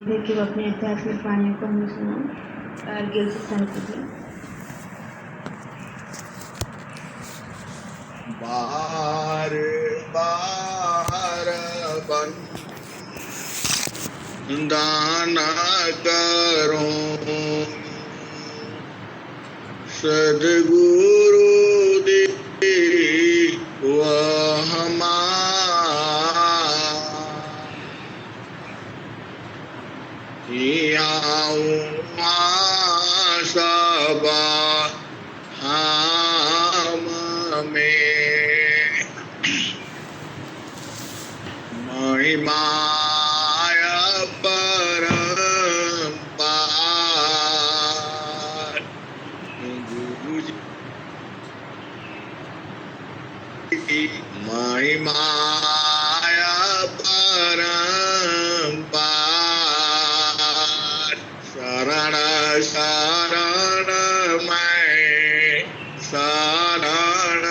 देखिए अपने आध्यात्मिक वाणी को हमें सुना कारगिल से संस्कृति बार बार दाना करो सदगुरु दे वह सबा हम में महिमाया परम्पार गुरु जी की महिमाया परम्पार शरण शरण मैं शरण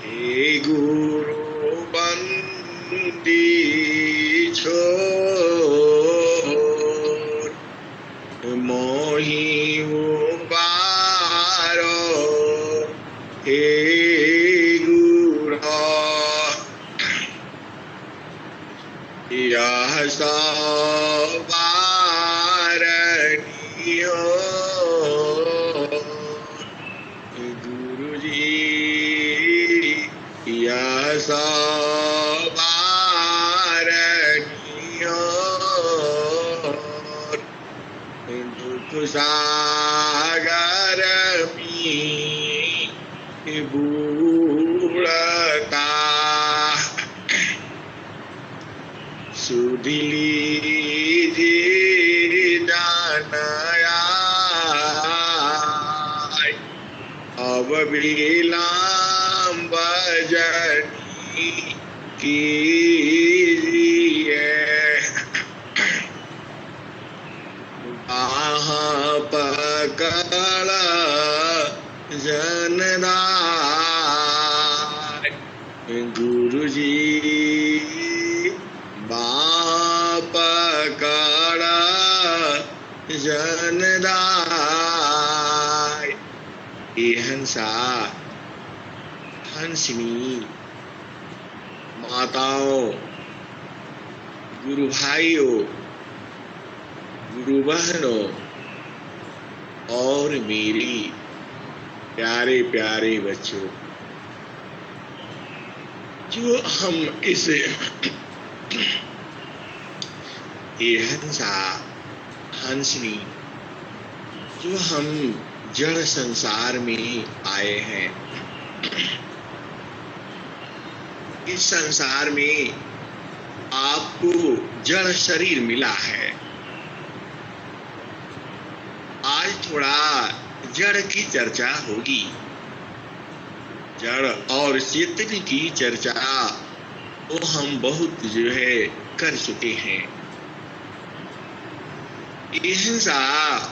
हे गुरु बंदी छोड़ मोहि उबारो हे गुरु यह सवारनी हो गुरु जी यह सवारनी हो दुख सागर में बूढ़ता सुधिली जानया अब विलंब जनी कीजिए आह पकड़ जनदाय गुरु जी पकड़ जनदाय हंसा हंसनी माताओं गुरु भाइयों गुरु बहनों और मेरी प्यारे प्यारे बच्चों जो हम इस हंसा हंसनी जो हम जड़ संसार में आए हैं इस संसार में आपको जड़ शरीर मिला है आज थोड़ा जड़ की चर्चा होगी जड़ और चेतन की चर्चा वो हम बहुत जो है कर चुके हैं हिंसा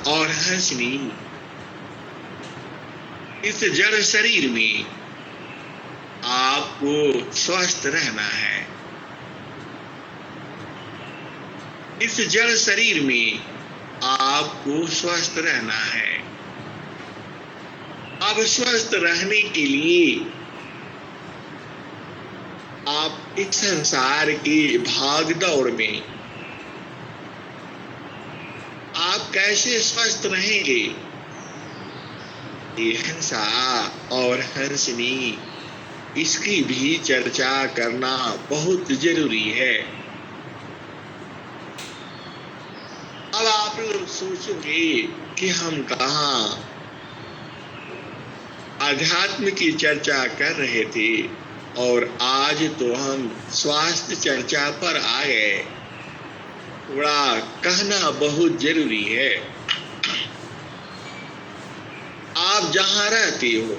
और हंसनी इस जड़ शरीर में आपको स्वस्थ रहना है इस जड़ शरीर में आपको स्वस्थ रहना है अब स्वस्थ रहने के लिए आप इस संसार की भाग दौड़ में आप कैसे स्वस्थ रहेंगे ये हंसा और हंसनी इसकी भी चर्चा करना बहुत जरूरी है अब आप लोग सोचोगे कि हम कहाँ आध्यात्म की चर्चा कर रहे थे और आज तो हम स्वास्थ्य चर्चा पर आ गए थोड़ा कहना बहुत जरूरी है आप जहां रहते हो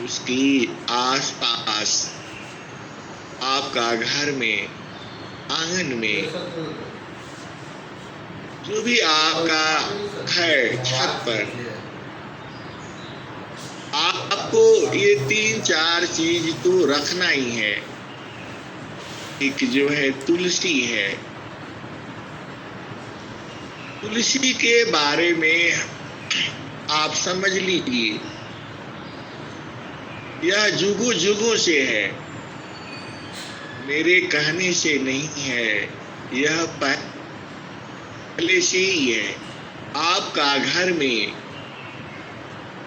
उसकी आसपास आपका घर में आंगन में जो भी आपका है छत पर आपको ये 3-4 चीज तो रखना ही है एक जो है तुलसी है। तुलसी के बारे में आप समझ लीजिए, यह जुगों जुगों से है, मेरे कहने से नहीं है, यह पहले से ही है। आपका घर में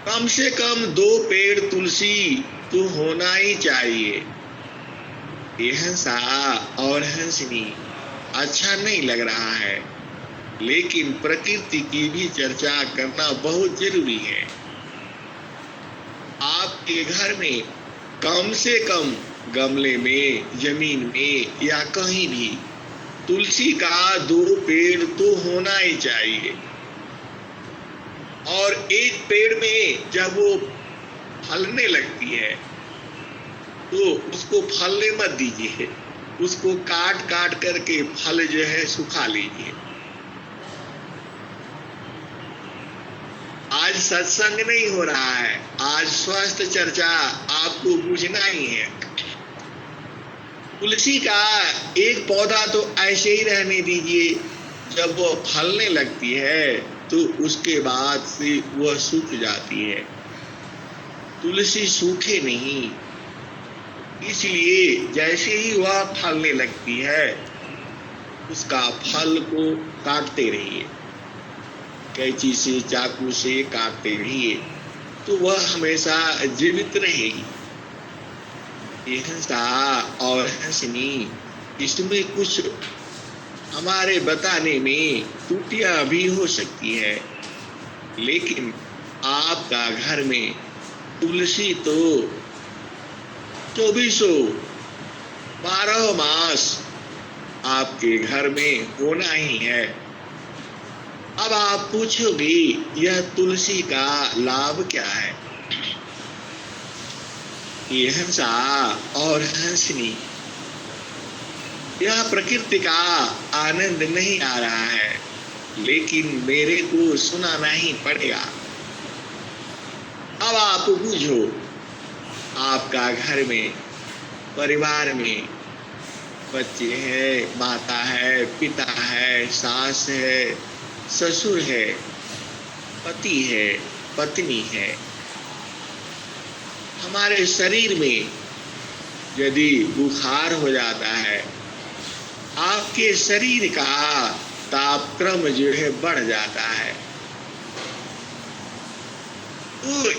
कम से कम 2 पेड़ तुलसी तो होना ही चाहिए। ये हंसा और हंसनी अच्छा नहीं लग रहा है, लेकिन प्रकृति की भी चर्चा करना बहुत जरूरी है। आपके घर में कम से कम गमले में, जमीन में या कहीं भी तुलसी का 2 पेड़ तो होना ही चाहिए। और एक पेड़ में जब वो फलने लगती है तो उसको फलने मत दीजिए, उसको काट काट करके फल जो है सुखा लीजिए। आज सत्संग नहीं हो रहा है, आज स्वास्थ्य चर्चा आपको बुझना ही है। तुलसी का एक पौधा तो ऐसे ही रहने दीजिए, जब वो फलने लगती है तो उसके बाद से वह सूख जाती है। तुलसी सूखे नहीं, इसलिए जैसे ही वह फलने लगती है उसका फल को काटते रहिए, कैंची से, चाकू से काटते रहिए, तो वह हमेशा जीवित रहेगी। ये हंसा और हंसनी, इसमें कुछ हमारे बताने में त्रुटियां भी हो सकती है, लेकिन आपका घर में तुलसी तो 12 मास आपके घर में होना ही है। अब आप पूछोगे यह तुलसी का लाभ क्या है? ये हंसा और हंसनी, यह प्रकृति का आनंद नहीं आ रहा है, लेकिन मेरे को सुनाना ही पड़ेगा। अब आप बूझो, आपका घर में, परिवार में बच्चे हैं, माता है, पिता है, सास है, ससुर है, पति है, पत्नी है। हमारे शरीर में यदि बुखार हो जाता है, आपके शरीर का तापक्रम जो है बढ़ जाता है। तो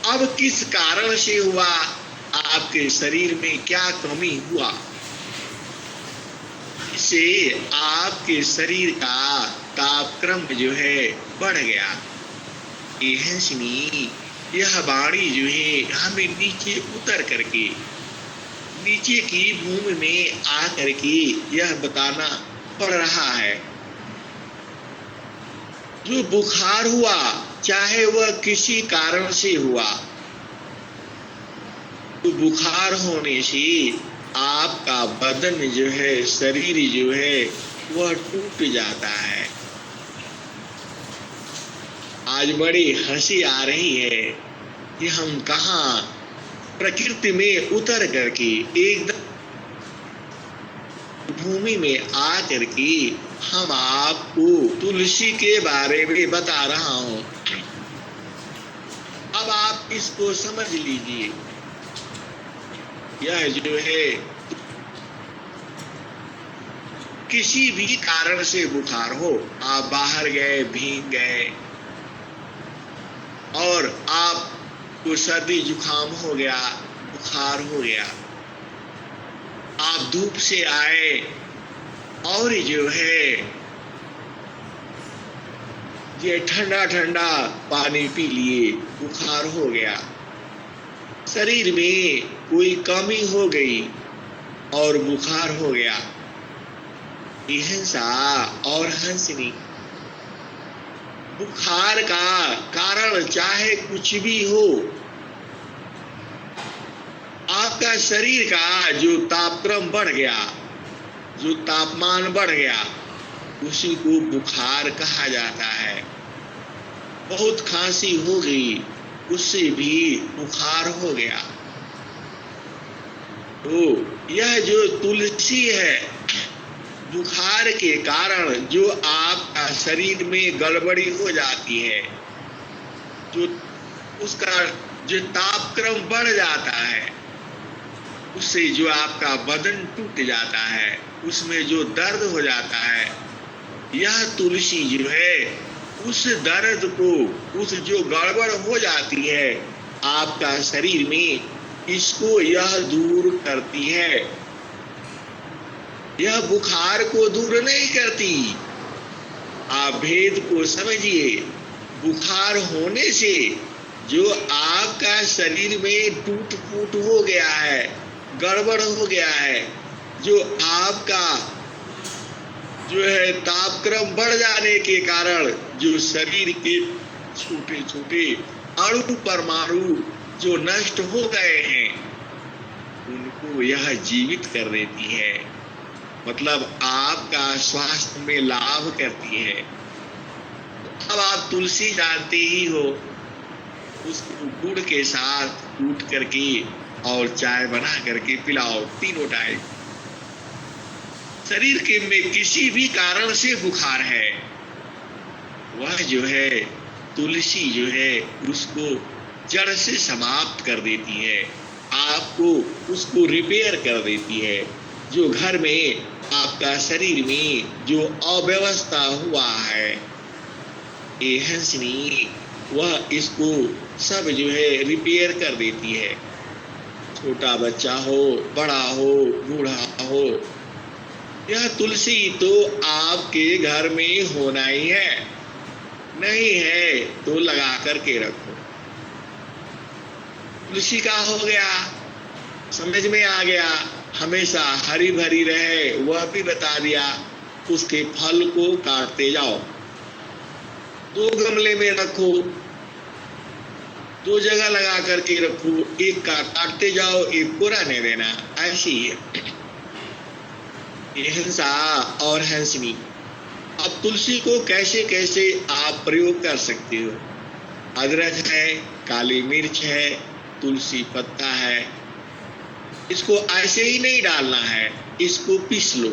अब किस कारण से हुआ? आपके शरीर में क्या कमी हुआ इससे आपके शरीर का तापक्रम जो है बढ़ गया? ये हंसनी, यह वाणी जो है हमें नीचे उतर करके, नीचे की भूमि में आकर के यह बताना पड़ रहा है। जो बुखार हुआ, चाहे वह किसी कारण से हुआ, तो बुखार होने से आपका बदन जो है, शरीर जो है वह टूट जाता है। आज बड़ी हंसी आ रही है कि हम कहाँ प्रकृति में उतर करके एकदम भूमि में आ करके हम आपको तुलसी के बारे में बता रहा हूं। अब आप इसको समझ लीजिए, यह जो है किसी भी कारण से बुखार हो, आप बाहर गए, भीग गए और आपको सर्दी जुकाम हो गया, बुखार हो गया, आप धूप से आए और जो है ये ठंडा ठंडा पानी पी लिए, बुखार हो गया, शरीर में कोई कमी हो गई और बुखार हो गया। ये हंसा और हंसनी, बुखार का कारण चाहे कुछ भी हो, आपका शरीर का जो तापक्रम बढ़ गया, जो तापमान बढ़ गया, उसी को बुखार कहा जाता है। बहुत खांसी हो गई, उससे भी बुखार हो गया। तो यह जो तुलसी है, बुखार के कारण जो आपका शरीर में गड़बड़ी हो जाती है, जो उसका जो तापक्रम बढ़ जाता है, उससे जो आपका बदन टूट जाता है, उसमें जो दर्द हो जाता है, यह तुलसी जो है उस दर्द को, उस जो गड़बड़ हो जाती है आपका शरीर में, इसको यह दूर करती है। यह बुखार को दूर नहीं करती। आप भेद को समझिए। बुखार होने से जो आपका शरीर में टूट फूट हो गया है, गड़बड़ हो गया है, जो आपका जो है तापक्रम बढ़ जाने के कारण जो शरीर के छोटे छोटे अणु परमाणु जो नष्ट हो गए हैं, उनको यह जीवित कर देती है। मतलब आपका स्वास्थ्य में लाभ करती है। अब आप तुलसी जानते ही हो, उसको गुड़ के साथ कूट करके और चाय बना करके पिलाओ तीनों टाइम। शरीर के में किसी भी कारण से बुखार है, वह जो है तुलसी जो है उसको जड़ से समाप्त कर देती है, आपको उसको रिपेयर कर देती है। जो घर में आपका शरीर में जो अव्यवस्था हुआ है, ये हंसनी वह इसको सब जो है रिपेयर कर देती है। छोटा बच्चा हो, बड़ा हो, बूढ़ा हो, यह तुलसी तो आपके घर में होना ही है। नहीं है तो लगा करके रखो। तुलसी का हो गया, समझ में आ गया, हमेशा हरी भरी रहे वह भी बता दिया। उसके फल को काटते जाओ, 2 गमले में रखो, 2 जगह लगा करके रखो, एक का काटते जाओ, एक को रहने देना। ऐसी है ये हंसा और हंसनी। अब तुलसी को कैसे कैसे आप प्रयोग कर सकते हो। अदरक है, काली मिर्च है, तुलसी पत्ता है, इसको ऐसे ही नहीं डालना है, इसको पीस लो,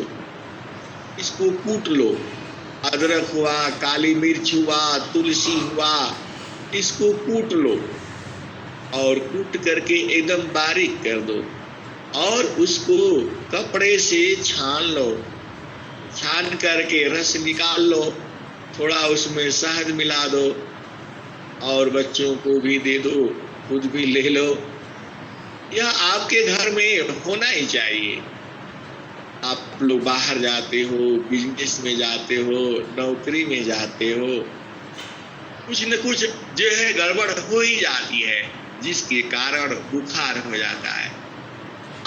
इसको कूट लो। अदरक हुआ, काली मिर्च हुआ, तुलसी हुआ, इसको कूट लो और कूट करके एकदम बारीक कर दो और उसको कपड़े से छान लो। छान करके रस निकाल लो, थोड़ा उसमें शहद मिला दो और बच्चों को भी दे दो, खुद भी ले लो। यह आपके घर में होना ही चाहिए। आप लोग बाहर जाते हो, बिजनेस में जाते हो, नौकरी में जाते हो, कुछ न कुछ जो है गड़बड़ हो ही जाती है, जिसके कारण बुखार हो जाता है।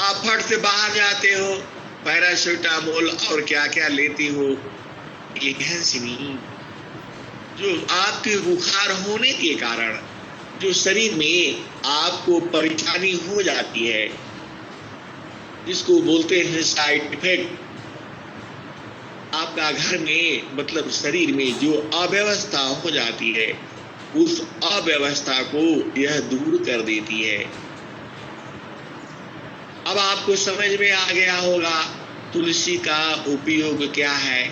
आप फट से बाहर जाते हो, पैरासीटामोल और क्या क्या लेती हो। ये हंसनी जो आपके बुखार होने के कारण जो शरीर में आपको परेशानी हो जाती है, जिसको बोलते हैं साइड इफेक्ट, आपका घर में मतलब शरीर में जो अव्यवस्था हो जाती है, उस अव्यवस्था को यह दूर कर देती है। अब आपको समझ में आ गया होगा तुलसी का उपयोग क्या है।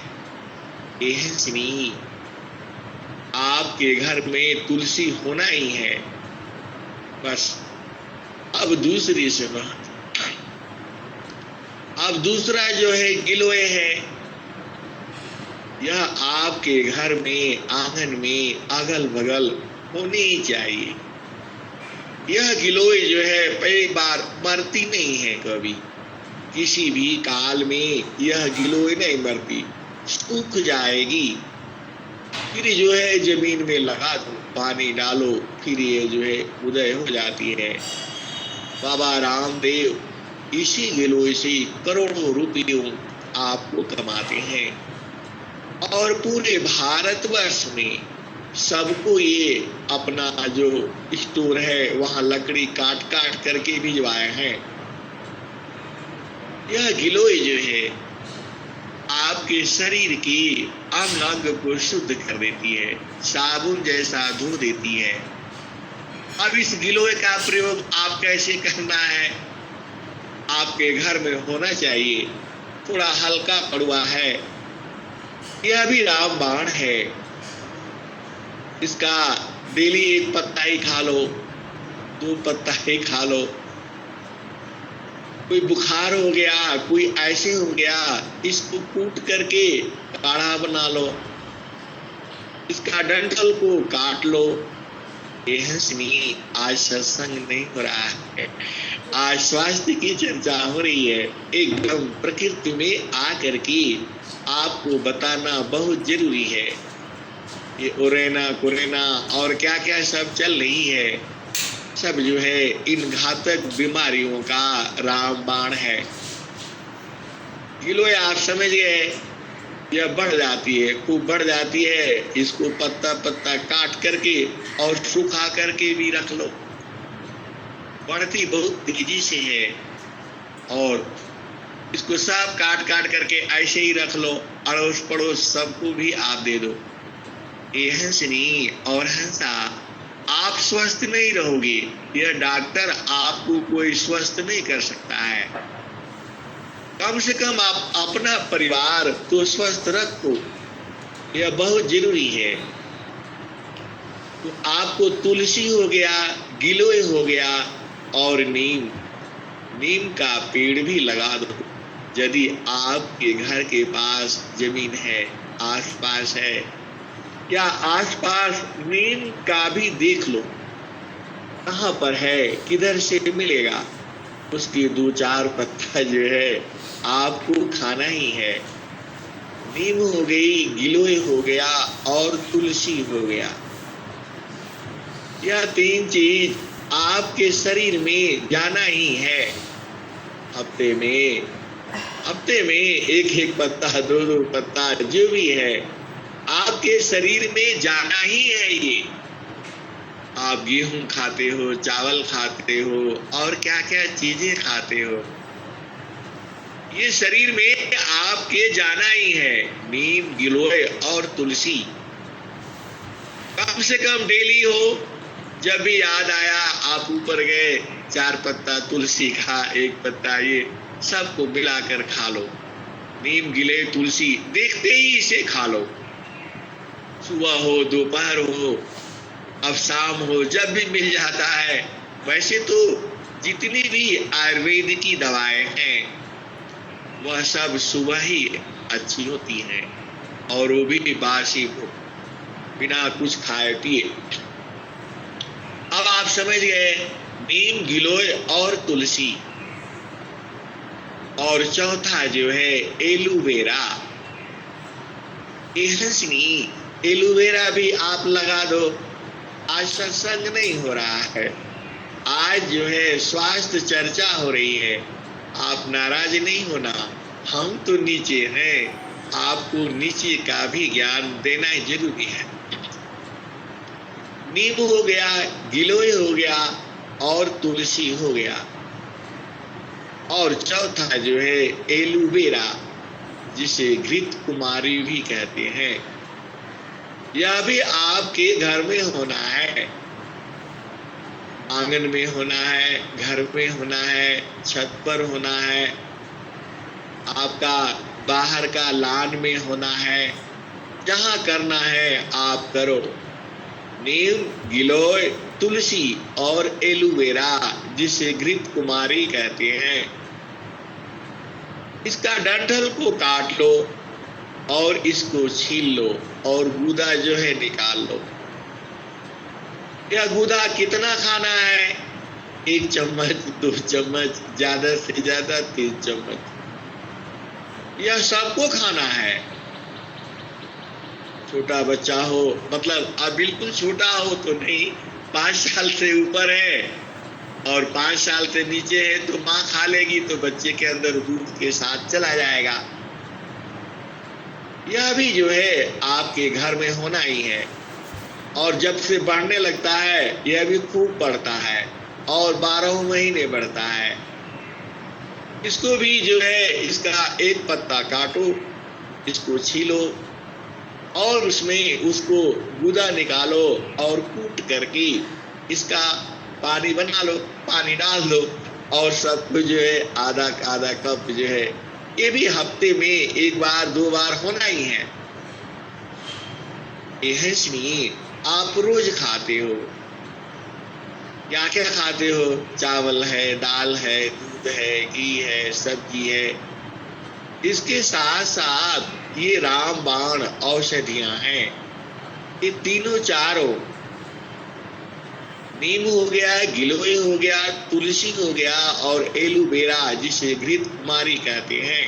ये हंसनी आपके घर में तुलसी होना ही है बस। अब दूसरी से बात, अब दूसरा जो है गिलोय है। यह आपके घर में आंगन में अगल बगल होनी ही चाहिए। यह गिलोय जो है कई बार मरती नहीं है, कभी किसी भी काल में यह गिलोय नहीं मरती, सूख जाएगी। फिर जो है जमीन में लगा दो, पानी डालो, फिर ये जो है उदय हो जाती है। बाबा रामदेव इसी गिलोय से करोड़ों रुपयों आपको कमाते हैं और पूरे भारतवर्ष में सबको ये अपना जो स्टोर है वहां लकड़ी काट काट करके भिजवाए हैं। यह गिलोय जो है आपके शरीर की अंग अंग को शुद्ध कर देती है, साबुन जैसा धो देती है। अब इस गिलोय का प्रयोग आप कैसे करना है, आपके घर में होना चाहिए। थोड़ा हल्का कड़वा है, यह भी रामबाण है। इसका डेली एक पत्ता ही खा लो, 2 पत्ता ही खा लो। कोई बुखार हो गया, कोई ऐसे हो गया, इसको कूट करके काढ़ा बना लो, इसका डंठल को काट लो। यह सुनिए, आज सत्संग नहीं हो रहा है, आज स्वास्थ्य की चर्चा हो रही है। एकदम प्रकृति में आकर के आपको बताना बहुत जरूरी है। ये ओरेना कोरेना और क्या क्या सब चल रही है, सब जो है इन घातक बीमारियों का रामबाण है। गिलोय आप समझ गए, यह बढ़ जाती है, खूब बढ़ जाती है। इसको पत्ता पत्ता काट करके और सुखा करके भी रख लो। बढ़ती बहुत तेजी से है, और इसको सब काट काट करके ऐसे ही रख लो, अड़ोस पड़ोस सबको भी आप दे दो। ये हंसनी और हंसा, आप स्वस्थ नहीं रहोगे, यह डॉक्टर आपको कोई स्वस्थ नहीं कर सकता है। कम से कम आप अपना परिवार तो स्वस्थ रखो, यह बहुत जरूरी है। तो आपको तुलसी हो गया, गिलोय हो गया और नीम का पेड़ भी लगा दो। यदि आपके घर के पास जमीन है, आसपास है, या आसपास नीम का भी देख लो कहाँ पर है, किधर से मिलेगा। उसकी 2-4 पत्ता जो है आपको खाना ही है। नीम हो गई, गिलोय हो गया और तुलसी हो गया। यह 3 चीज आपके शरीर में जाना ही है। हफ्ते में एक पत्ता, 2 पत्ता, जो भी है आपके शरीर में जाना ही है। ये आप गेहूं खाते हो, चावल खाते हो और क्या क्या चीजें खाते हो, ये शरीर में आपके जाना ही है। नीम, गिलोय और तुलसी कम से कम डेली हो। जब भी याद आया आप ऊपर गए, 4 पत्ता तुलसी का, 1 पत्ता ये सबको मिलाकर खा लो। नीम, गिलोय, तुलसी देखते ही इसे खा लो। सुबह हो, दोपहर हो, अब शाम हो, जब भी मिल जाता है। वैसे तो जितनी भी आयुर्वेद की दवाएं हैं वह सब सुबह ही अच्छी होती हैं, और वो भी बासी हो, बिना कुछ खाए पिए। अब आप समझ गए, नीम, गिलोय और तुलसी। और चौथा जो है एलोवेरा। एलोवेरा भी आप लगा दो। आज सत्संग नहीं हो रहा है, आज जो है स्वास्थ्य चर्चा हो रही है। आप नाराज नहीं होना, हम तो नीचे हैं, आपको नीचे का भी ज्ञान देना जरूरी है। नींबू हो गया, गिलोय हो गया और तुलसी हो गया। और चौथा जो है एलोवेरा, जिसे घृत कुमारी भी कहते हैं। यह भी आपके घर में होना है, आंगन में होना है, घर में होना है, छत पर होना है, आपका बाहर का लान में होना है। जहां करना है आप करो। नीम, गिलोय, तुलसी और एलोवेरा, जिसे घृत कुमारी कहते हैं, इसका डंठल को काट लो और इसको छील लो और गूदा जो है निकाल लो। यह गूदा कितना खाना है? 1 चम्मच, 2 चम्मच, ज्यादा से ज्यादा 3 चम्मच, यह सबको खाना है। छोटा बच्चा हो, मतलब अब बिल्कुल छोटा हो तो नहीं, 5 साल से ऊपर है और 5 साल से नीचे है तो माँ खा लेगी, तो बच्चे के अंदर दूध के साथ चला जाएगा। यह भी जो है आपके घर में होना ही है। और जब से बढ़ने लगता है, यह भी खूब बढ़ता है और 12 महीने बढ़ता है। इसको भी जो है, इसका 1 पत्ता काटो, इसको छीलो और उसमें उसको गूदा निकालो और कूट करके इसका पानी बना लो, पानी डाल दो और सब कुछ जो है आधा आधा कप जो है, ये भी हफ्ते में 1 बार 2 बार होना ही है। ये है सुनिए, आप रोज खाते हो, क्या क्या खाते हो? चावल है, दाल है, दूध है, घी है, सब्जी है। इसके साथ साथ ये रामबाण औषधियां हैं। ये तीनों चारों, नीम हो गया, गिलोय हो गया, तुलसी हो गया और एलोवेरा जिसे घृत कुमारी कहते हैं,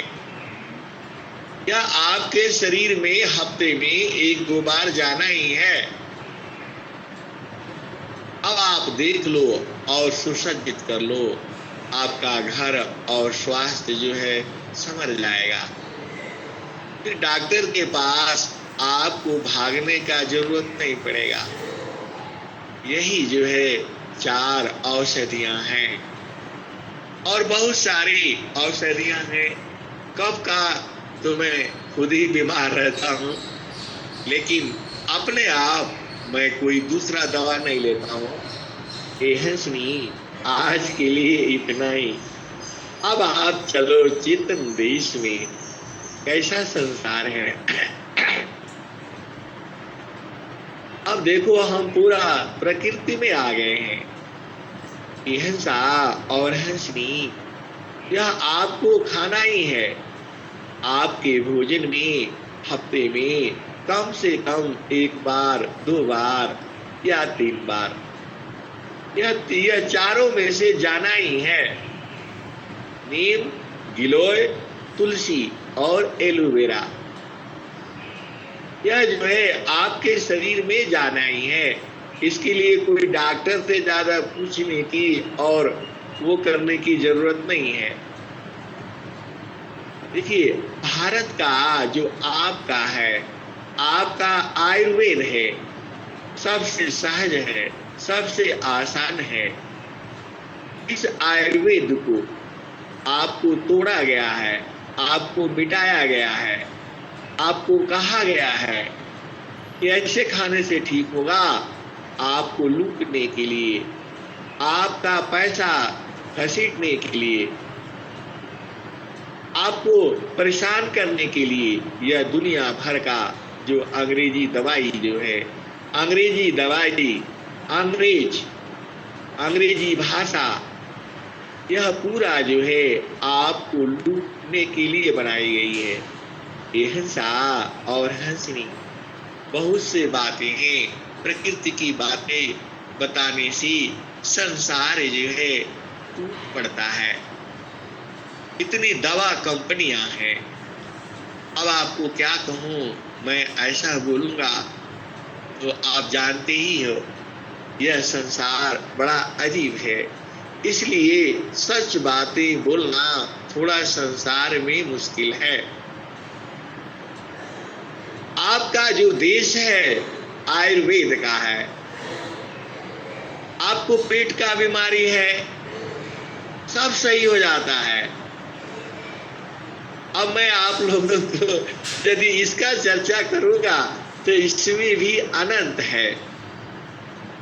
यह आपके शरीर में हफ्ते में 1-2 बार जाना ही है। अब आप देख लो और सुसज्जित कर लो, आपका घर और स्वास्थ्य जो है संवर जाएगा। फिर डॉक्टर के पास आपको भागने का जरूरत नहीं पड़ेगा। यही जो है 4 औषधियां हैं और बहुत सारी औषधियां हैं। कब का तो मैं खुद ही बीमार रहता हूँ, लेकिन अपने आप मैं कोई दूसरा दवा नहीं लेता हूँ। ये सुनिए, आज के लिए इतना ही। अब आप चलो चेतन देश में, कैसा संसार है। अब देखो हम पूरा प्रकृति में आ गए हैं। हिंसा और हंसनी यह आपको खाना ही है। आपके भोजन में हफ्ते में कम से कम 1 बार 2 बार या 3 बार यह चारों में से जाना ही है। नीम, गिलोय, तुलसी और एलोवेरा, यह जो है आपके शरीर में जाना ही है। इसके लिए कोई डॉक्टर से ज्यादा पूछने की और वो करने की जरूरत नहीं है। देखिए, भारत का जो आपका है, आपका आयुर्वेद है, सबसे सहज है, सबसे आसान है। इस आयुर्वेद को आपको तोड़ा गया है, आपको मिटाया गया है, आपको कहा गया है कि ऐसे खाने से ठीक होगा। आपको लूटने के लिए, आपका पैसा घसीटने के लिए, आपको परेशान करने के लिए यह दुनिया भर का जो अंग्रेजी दवाई जो है, अंग्रेजी दवाई, अंग्रेजी भाषा, यह पूरा जो है आपको लूटने के लिए बनाई गई है। ये हिंसा और हंसनी, बहुत से बातें हैं, प्रकृति की बातें बताने से संसार जो है टूट पड़ता है। इतनी दवा कंपनियां हैं, अब आपको क्या कहूँ, मैं ऐसा बोलूंगा तो आप जानते ही हो, यह संसार बड़ा अजीब है। इसलिए सच बातें बोलना थोड़ा संसार में मुश्किल है। आपका जो देश है आयुर्वेद का है। आपको पेट का बीमारी है, सब सही हो जाता है। अब मैं आप लोगों को यदि इसका चर्चा करूंगा तो इसमें भी अनंत है।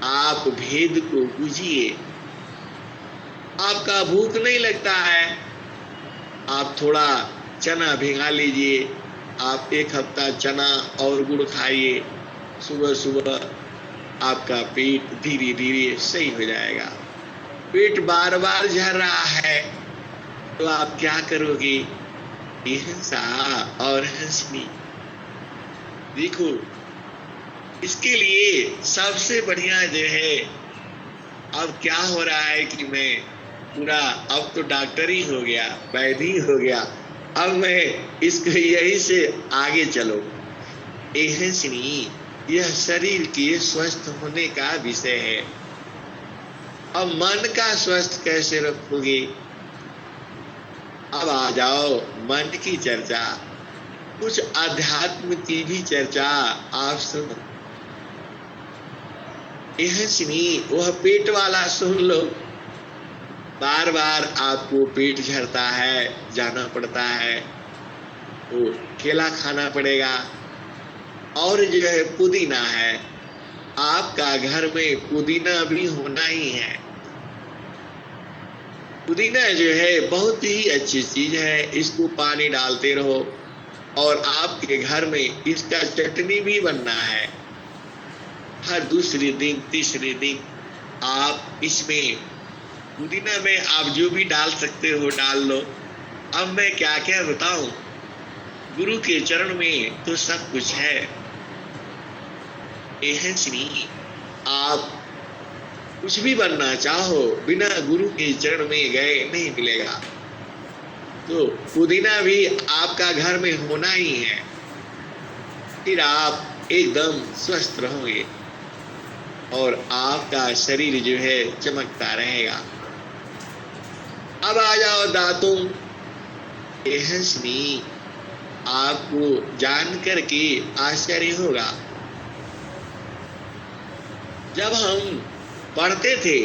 आप भेद को बुझिए। आपका भूख नहीं लगता है, आप थोड़ा चना भिगा लीजिए। आप 1 हफ्ता चना और गुड़ खाइए, सुबह सुबह आपका पेट धीरे धीरे सही हो जाएगा। पेट बार बार झड़ रहा है तो आप क्या करोगे? हिंसा और हंसनी। देखो, इसके लिए सबसे बढ़िया जो है, अब क्या हो रहा है कि मैं पूरा, अब तो डॉक्टर ही हो गया, वैद्य ही हो गया। अब मैं इसको यही से आगे चलो। हंसनी, यह शरीर के स्वस्थ होने का विषय है। अब मन का स्वस्थ कैसे रखोगे? अब आ जाओ मन की चर्चा, कुछ अध्यात्म की भी चर्चा आप सुनो। हंसनी, वह पेट वाला सुन लो। बार बार आपको पेट झड़ता है, जाना पड़ता है, तो केला खाना पड़ेगा। और जो है पुदीना है, आपका घर में पुदीना भी होना ही है। पुदीना जो है बहुत ही अच्छी चीज है, इसको पानी डालते रहो और आपके घर में इसका चटनी भी बनना है। हर दूसरे दिन तीसरे दिन आप इसमें पुदीना में आप जो भी डाल सकते हो डाल लो। अब मैं क्या क्या बताऊं, गुरु के चरण में तो सब कुछ है। नहीं, आप कुछ भी बनना चाहो बिना गुरु के चरण में गए नहीं मिलेगा। तो पुदीना भी आपका घर में होना ही है, फिर आप एकदम स्वस्थ रहोगे और आपका शरीर जो है चमकता रहेगा। अब आ जाओ दांतों। नहीं, आपको जान करके आश्चर्य होगा, जब हम पढ़ते थे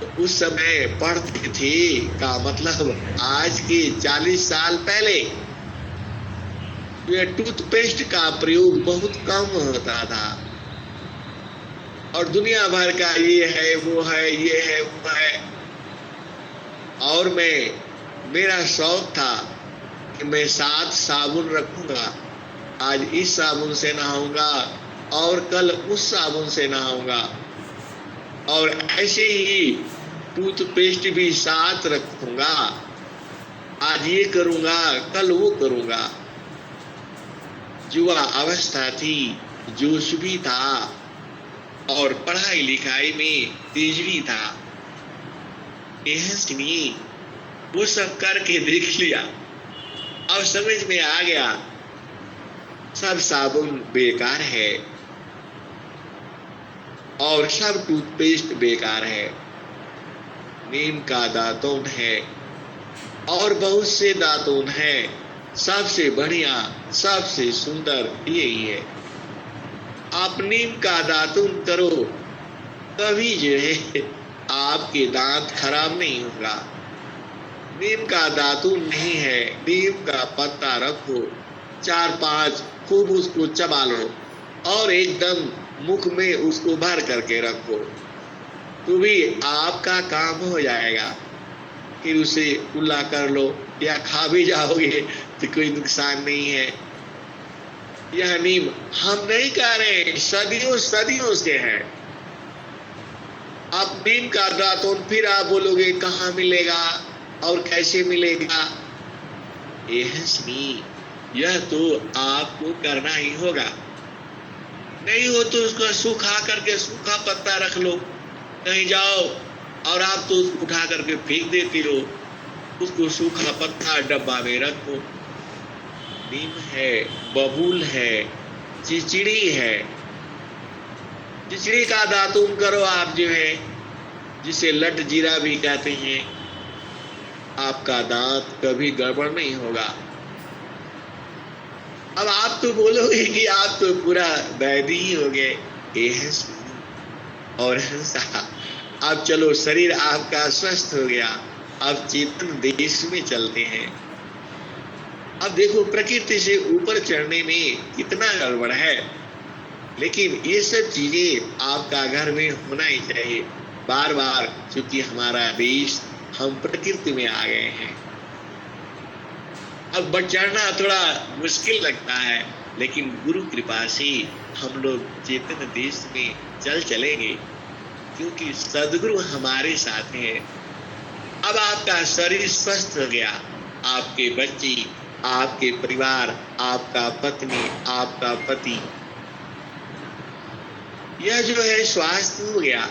तो उस समय पढ़ते थे का मतलब आज के 40 साल पहले ये टूथपेस्ट का प्रयोग बहुत कम होता था और दुनिया भर का ये है वो है ये है वो है। और मेरा शौक था कि मैं 7 साबुन रखूंगा, आज इस साबुन से नहाऊंगा और कल उस साबुन से नहाऊंगा, और ऐसे ही टूथपेस्ट भी 7 रखूंगा, आज ये करूंगा कल वो करूंगा। युवा अवस्था थी, जोश भी था और पढ़ाई लिखाई में तेज भी था। नहीं, वो सब करके देख लिया, अब समझ में आ गया सब साबुन बेकार है और सब टूथपेस्ट बेकार है। नीम का दातून है और बहुत से दातून है, सबसे बढ़िया सबसे सुंदर यही है। आप नीम का दातून करो, कभी जो है आपके दांत खराब नहीं होगा। नीम का दातून नहीं है, नीम का पत्ता रखो, 4-5 खूब उसको चबा लो और एकदम मुख में उसको भर करके रखो, तो भी आपका काम हो जाएगा। फिर उसे कुल्ला कर लो या खा भी जाओगे तो कोई नुकसान नहीं है। यह नीम हम नहीं कह रहे, सदियों सदियों से है। आप नीम का दातून फिर आप बोलोगे कहाँ मिलेगा और कैसे मिलेगा। यह तो आपको करना ही होगा। नहीं हो तो उसको सूखा करके सूखा पत्ता रख लो, कहीं जाओ और आप तो उसको उठा करके फेंक देते हो, उसको सूखा पत्ता डब्बा में रखो। नीम है, बबूल है, चिचड़ी है, चिचड़ी का दातून करो आप जो है, जिसे लट जीरा भी कहते हैं। आपका दांत कभी गड़बड़ नहीं होगा। अब आप तो बोलोगे कि आप तो पूरा वैद्य ही हो गए। और अब चलो शरीर आपका स्वस्थ हो गया, अब चेतन देश में चलते हैं। अब देखो प्रकृति से ऊपर चढ़ने में कितना गड़बड़ है, लेकिन ये सब चीजें आपका घर में होना ही चाहिए। बार बार क्योंकि हमारा देश हम प्रकृति में आ गए हैं। अब चढ़ना थोड़ा मुश्किल लगता है, लेकिन गुरु कृपा से हम लोग चेतन देश में चलेंगे, क्योंकि सदगुरु हमारे साथ हैं। अब आपका शरीर स्वस्थ हो गया, आपके बच्चे, आपके परिवार, आपका पत्नी, आपका पति, यह जो है स्वास्थ्य हो गया।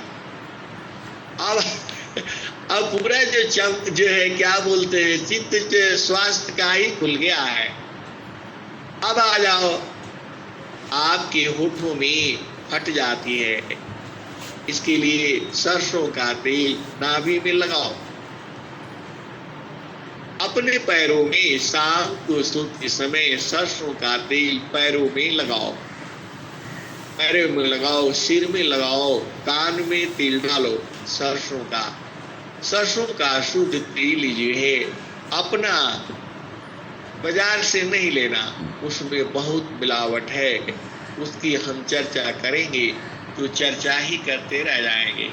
अब पूरा जो है क्या बोलते हैं, चित्त स्वास्थ्य का ही खुल गया है। अब आ जाओ, आपके होठों में फट जाती है, इसके लिए सरसों का तेल नाभि में लगाओ। अपने पैरों में शाम को सोते समय सरसों का तेल पैरों में लगाओ, पैरों में लगाओ, सिर में लगाओ, कान में तेल डालो। सरसों का शुद्ध तेल जो है अपना बाजार से नहीं लेना, उसमें बहुत मिलावट है, उसकी हम चर्चा करेंगे तो चर्चा ही करते रह जाएंगे।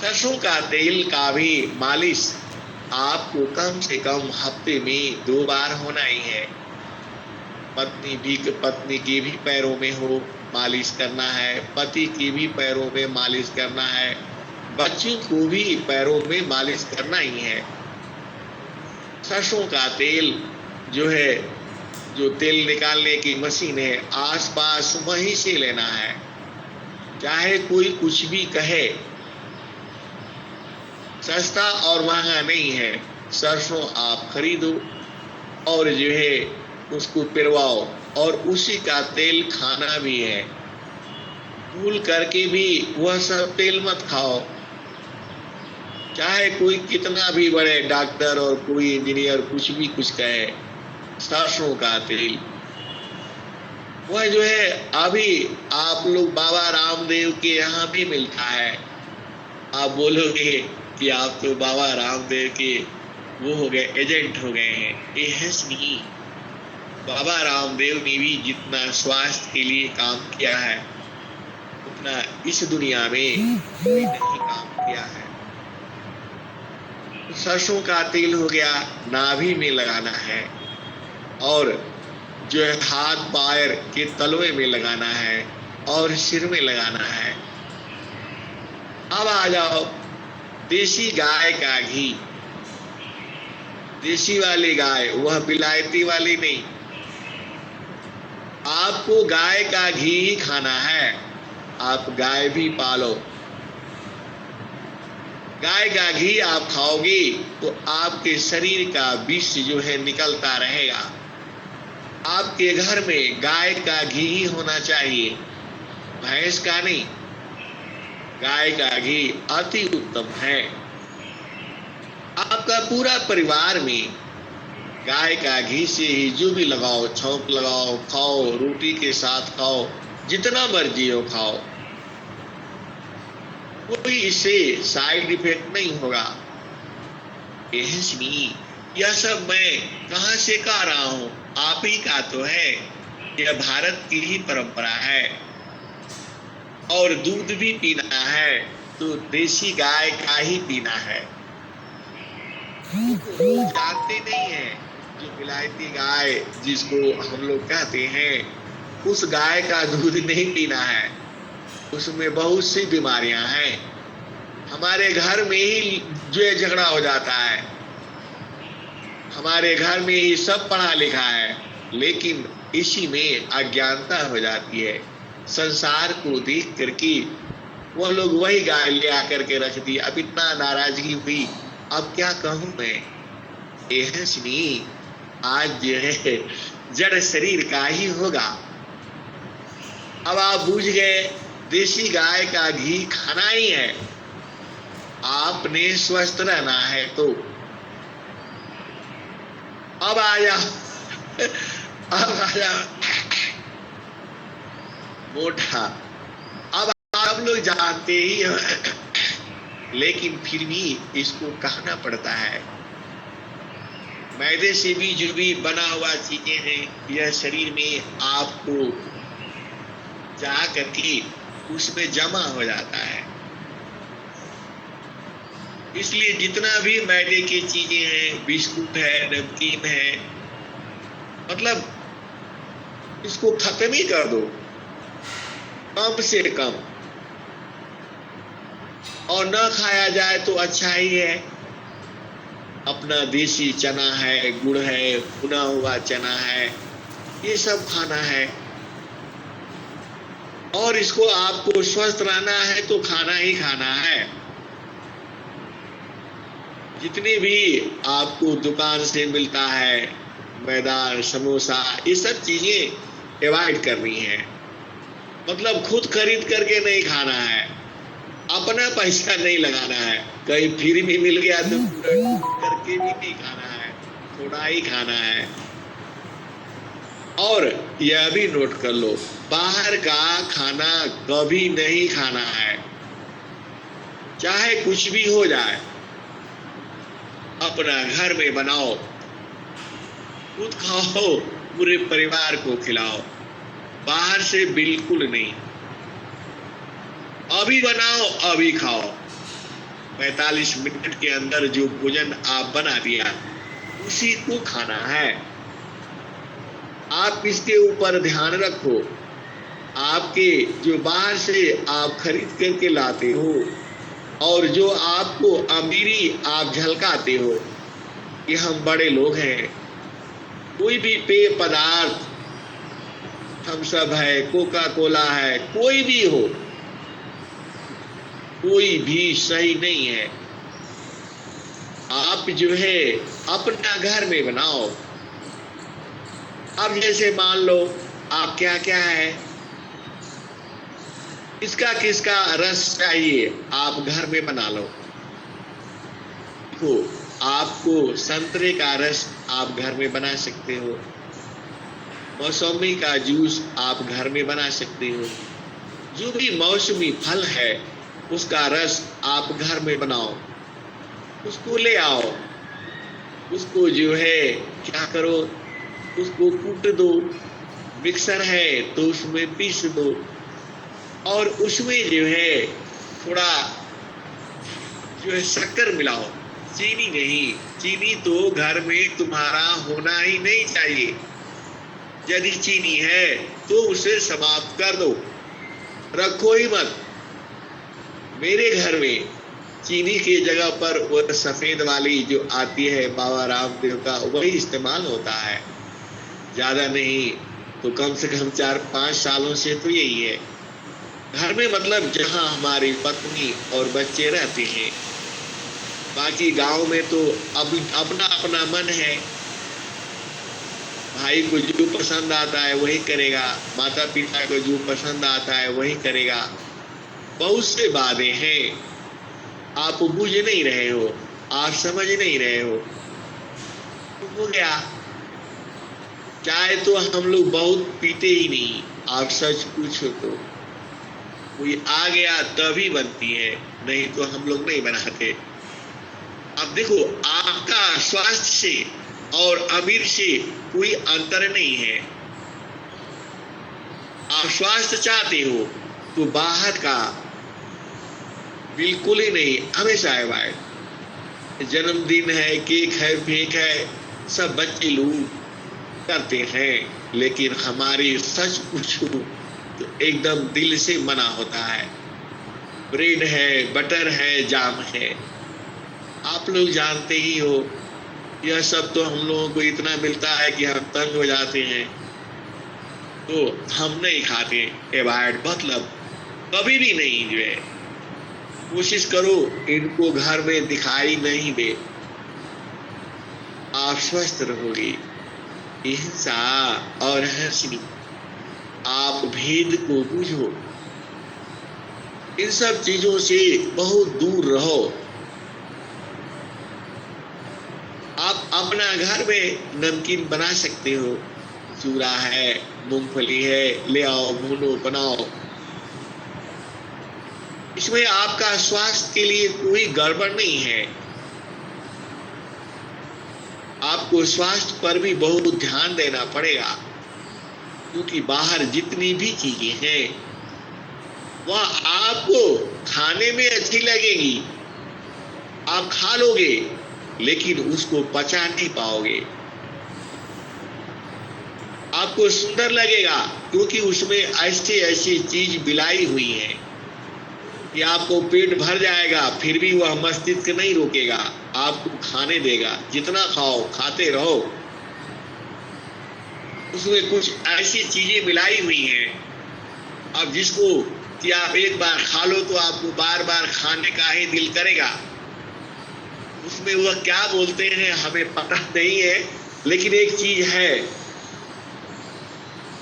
सरसों का तेल का भी मालिश आपको कम से कम हफ्ते में 2 बार होना ही है। पत्नी की भी पैरों में हो मालिश करना है, पति की भी पैरों में मालिश करना है, बच्चों को भी पैरों में मालिश करना ही है। सरसों का तेल जो है, जो तेल निकालने की मशीन है, आसपास वहीं से लेना है। चाहे कोई कुछ भी कहे, सस्ता और महंगा नहीं है। सरसों आप खरीदो और जो है उसको पिरवाओ, और उसी का तेल खाना भी है। भूल करके भी वह सब तेल मत खाओ। चाहे कोई कितना भी बड़े डॉक्टर और कोई इंजीनियर कुछ भी कुछ कहे, सरसों का तेल वह जो है अभी आप लोग बाबा रामदेव के यहाँ भी मिलता है। आप बोलोगे कि आप तो बाबा रामदेव के वो हो गए, एजेंट हो गए हैं। ये है नहीं। बाबा रामदेव ने भी जितना स्वास्थ्य के लिए काम किया है उतना इस दुनिया में कोई नहीं काम किया है। सरसों का तेल हो गया, नाभि में लगाना है, और जो है हाथ पैर के तलवे में लगाना है, और सिर में लगाना है। अब आ जाओ देसी गाय का घी। देसी वाली गाय, वह विलायती वाली नहीं। आपको गाय का घी ही खाना है। आप गाय भी पालो। गाय का घी आप खाओगे तो आपके शरीर का विष जो है निकलता रहेगा। आपके घर में गाय का घी ही होना चाहिए, भैंस का नहीं। गाय का घी अति उत्तम है। आपका पूरा परिवार में गाय का घी से ही जो भी लगाओ, छौंक लगाओ, खाओ, रोटी के साथ खाओ, जितना मर्जी हो खाओ, कोई इससे साइड इफेक्ट नहीं होगा। यह सब मैं कहां से कह रहा हूं? आप ही का तो है। यह भारत की ही परंपरा है। और दूध भी पीना है तो देसी गाय का ही पीना है। जानते नहीं है जो विलायती गाय जिसको हम लोग कहते हैं, उस गाय का दूध नहीं पीना है। उसमें बहुत सी बीमारियां हैं। हमारे घर में ही जो है झगड़ा हो जाता है। हमारे घर में ही सब पढ़ा लिखा है, लेकिन इसी में अज्ञानता हो जाती है। संसार को देख करके वो लोग वही गाय ले आकर के रख दी। अब इतना नाराजगी हुई, अब क्या कहूं मैं। नहीं, आज जो है जड़ शरीर का ही होगा। अब आप बूझ गए, देसी गाय का घी खाना ही है। आपने स्वस्थ रहना है तो अब आ जाओ अब आ जाओ मोटा। अब आप लोग जानते ही हो, लेकिन फिर भी इसको कहना पड़ता है। मैदे से भी जो भी बना हुआ चीजें हैं, यह शरीर में आपको जा करके उसमें जमा हो जाता है। इसलिए जितना भी मैदे की चीजें हैं, बिस्कुट है, नमकीन है, मतलब इसको खत्म ही कर दो कम से कम। और न खाया जाए तो अच्छा ही है। अपना देसी चना है, गुड़ है, भुना हुआ चना है, ये सब खाना है। और इसको आपको स्वस्थ रहना है तो खाना ही खाना है। जितनी भी आपको दुकान से मिलता है, मैदा, समोसा, ये सब चीजें अवॉइड करनी है। मतलब खुद खरीद करके नहीं खाना है, अपना पैसा नहीं लगाना है। कहीं फ्री भी मिल गया तो पूरा करके भी नहीं खाना है, थोड़ा ही खाना है। और यह भी नोट कर लो, बाहर का खाना कभी नहीं खाना है। चाहे कुछ भी हो जाए, अपना घर में बनाओ, खुद खाओ, पूरे परिवार को खिलाओ। बाहर से बिल्कुल नहीं। अभी बनाओ, अभी खाओ। 45 मिनट के अंदर जो भोजन आप बना दिया उसी को खाना है। आप इसके ऊपर ध्यान रखो। आपके जो बाहर से आप खरीद करके लाते हो और जो आपको अमीरी आप झलकाते हो कि हम बड़े लोग हैं, कोई भी पेय पदार्थ, थम्स अप है, कोका कोला है, कोई भी हो, कोई भी सही नहीं है। आप जो है अपना घर में बनाओ। अब जैसे मान लो आप क्या क्या है, इसका किसका रस चाहिए आप घर में बना लो। देखो, आपको संतरे का रस आप घर में बना सकते हो, मौसमी का जूस आप घर में बना सकते हो। जो भी मौसमी फल है उसका रस आप घर में बनाओ, उसको ले आओ, उसको जो है क्या करो, उसको कूट दो, मिक्सर है तो उसमें पीस दो और उसमें जो है थोड़ा जो है शक्कर मिलाओ, चीनी नहीं। चीनी तो घर में तुम्हारा होना ही नहीं चाहिए। यदि चीनी है तो उसे समाप्त कर दो, रखो ही मत। मेरे घर में चीनी की जगह पर वो सफेद वाली जो आती है बाबा रामदेव का, वही इस्तेमाल होता है, ज्यादा नहीं तो कम से कम 4-5 सालों से तो यही है घर में, मतलब जहां हमारी पत्नी और बच्चे रहते हैं। बाकी गांव में तो अब अपना अपना मन है, भाई को जो पसंद आता है वही करेगा, माता पिता को जो पसंद आता है वही करेगा। बहुत से बातें हैं, आप बुझ नहीं रहे हो, आप समझ नहीं रहे हो, तो हो गया। चाय तो हम लोग बहुत पीते ही नहीं, आप सच पूछो तो कोई आ गया तभी बनती है, नहीं तो हम लोग नहीं बनाते। अब देखो, आपका स्वास्थ्य से और अमीर से कोई अंतर नहीं है। आप स्वास्थ्य चाहते हो तो बाहर का बिल्कुल ही नहीं, हमेशा अवॉइड। जन्मदिन है, केक है, फेक है, सब बच्चे लोग करते हैं, लेकिन हमारी सच पूछो तो एकदम दिल से मना होता है। ब्रेड है, बटर है, जाम है, आप लोग जानते ही हो, यह सब तो हम लोगों को इतना मिलता है कि हम तंग हो जाते हैं, तो हम नहीं खाते। अवॉइड मतलब कभी भी नहीं। जो है कोशिश करो इनको घर में दिखाई नहीं दे, आप स्वस्थ रहोगे। हिंसा और हंसनी, आप भेद को बूझो, इन सब चीजों से बहुत दूर रहो। आप अपना घर में नमकीन बना सकते हो, चूरा है, मूंगफली है, ले आओ, भूनो, बनाओ। इसमें आपका स्वास्थ्य के लिए कोई गड़बड़ नहीं है। आपको स्वास्थ्य पर भी बहुत ध्यान देना पड़ेगा, क्योंकि बाहर जितनी भी चीजें हैं वह आपको खाने में अच्छी लगेगी, आप खा लोगे, लेकिन उसको पचा नहीं पाओगे। आपको सुंदर लगेगा क्योंकि उसमें ऐसी ऐसी चीज मिलाई हुई है कि आपको पेट भर जाएगा, फिर भी वह मस्तिष्क नहीं रोकेगा, आपको खाने देगा। जितना खाओ, खाते रहो। उसमें कुछ ऐसी चीजें मिलाई हुई हैं, अब जिसको कि आप एक बार खा लो तो आपको बार बार खाने का ही दिल करेगा। उसमें वह क्या बोलते हैं हमें पता नहीं है, लेकिन एक चीज है।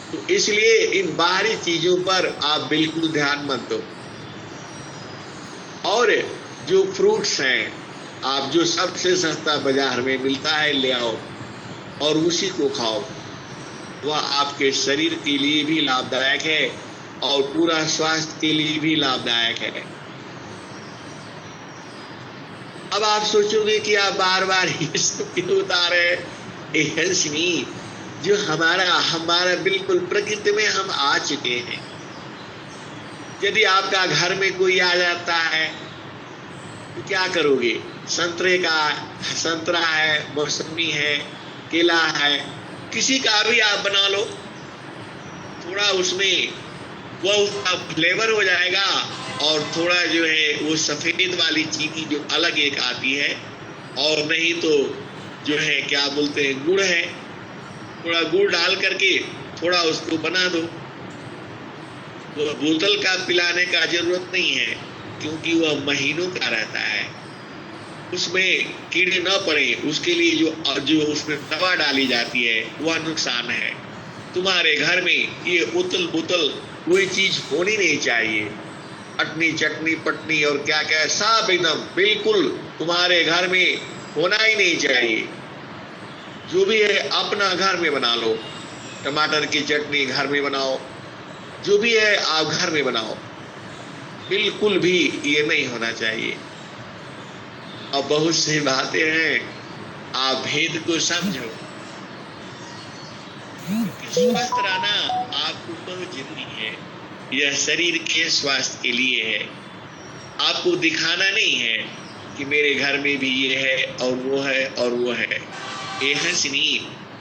तो इसलिए इन बाहरी चीजों पर आप बिल्कुल ध्यान मत दो। और जो फ्रूट्स हैं, आप जो सबसे सस्ता बाजार में मिलता है ले आओ और उसी को खाओ। वह आपके शरीर के लिए भी लाभदायक है और पूरा स्वास्थ्य के लिए भी लाभदायक है। अब आप सोचोगे कि आप बार बार ये सब क्यों बता रहे हैं? जो हमारा बिल्कुल प्रकृति में हम आ चुके हैं। यदि आपका घर में कोई आ जाता है तो क्या करोगे? संतरा है, मौसमी है, केला है, किसी का भी आप बना लो, थोड़ा उसमें वो उसका फ्लेवर हो जाएगा, और थोड़ा जो है वो सफेद वाली चीनी जो अलग एक आती है, और नहीं तो जो है क्या बोलते हैं गुड़ है, थोड़ा गुड़ डाल करके थोड़ा उसको बना दो। वो बोतल का पिलाने का जरूरत नहीं है, क्योंकि वह महीनों का रहता है, उसमें कीड़े न पड़े, उसके लिए जो उसमें दवा डाली जाती है वह नुकसान है। तुम्हारे घर में ये उतल बुतल कोई चीज होनी नहीं चाहिए, अटनी चटनी पटनी और क्या क्या सब एकदम बिल्कुल तुम्हारे घर में होना ही नहीं चाहिए। जो भी है अपना घर में बना लो, टमाटर की चटनी घर में बनाओ, जो भी है आप घर में बनाओ, बिल्कुल भी ये नहीं होना चाहिए। अब बहुत सी बातें हैं, आप भेद को समझो। स्वस्थ रहना आपको बहुत जरूरी है, यह शरीर के स्वास्थ्य के लिए है। आपको दिखाना नहीं है कि मेरे घर में भी ये है और वो है और वो है। ये हंसनी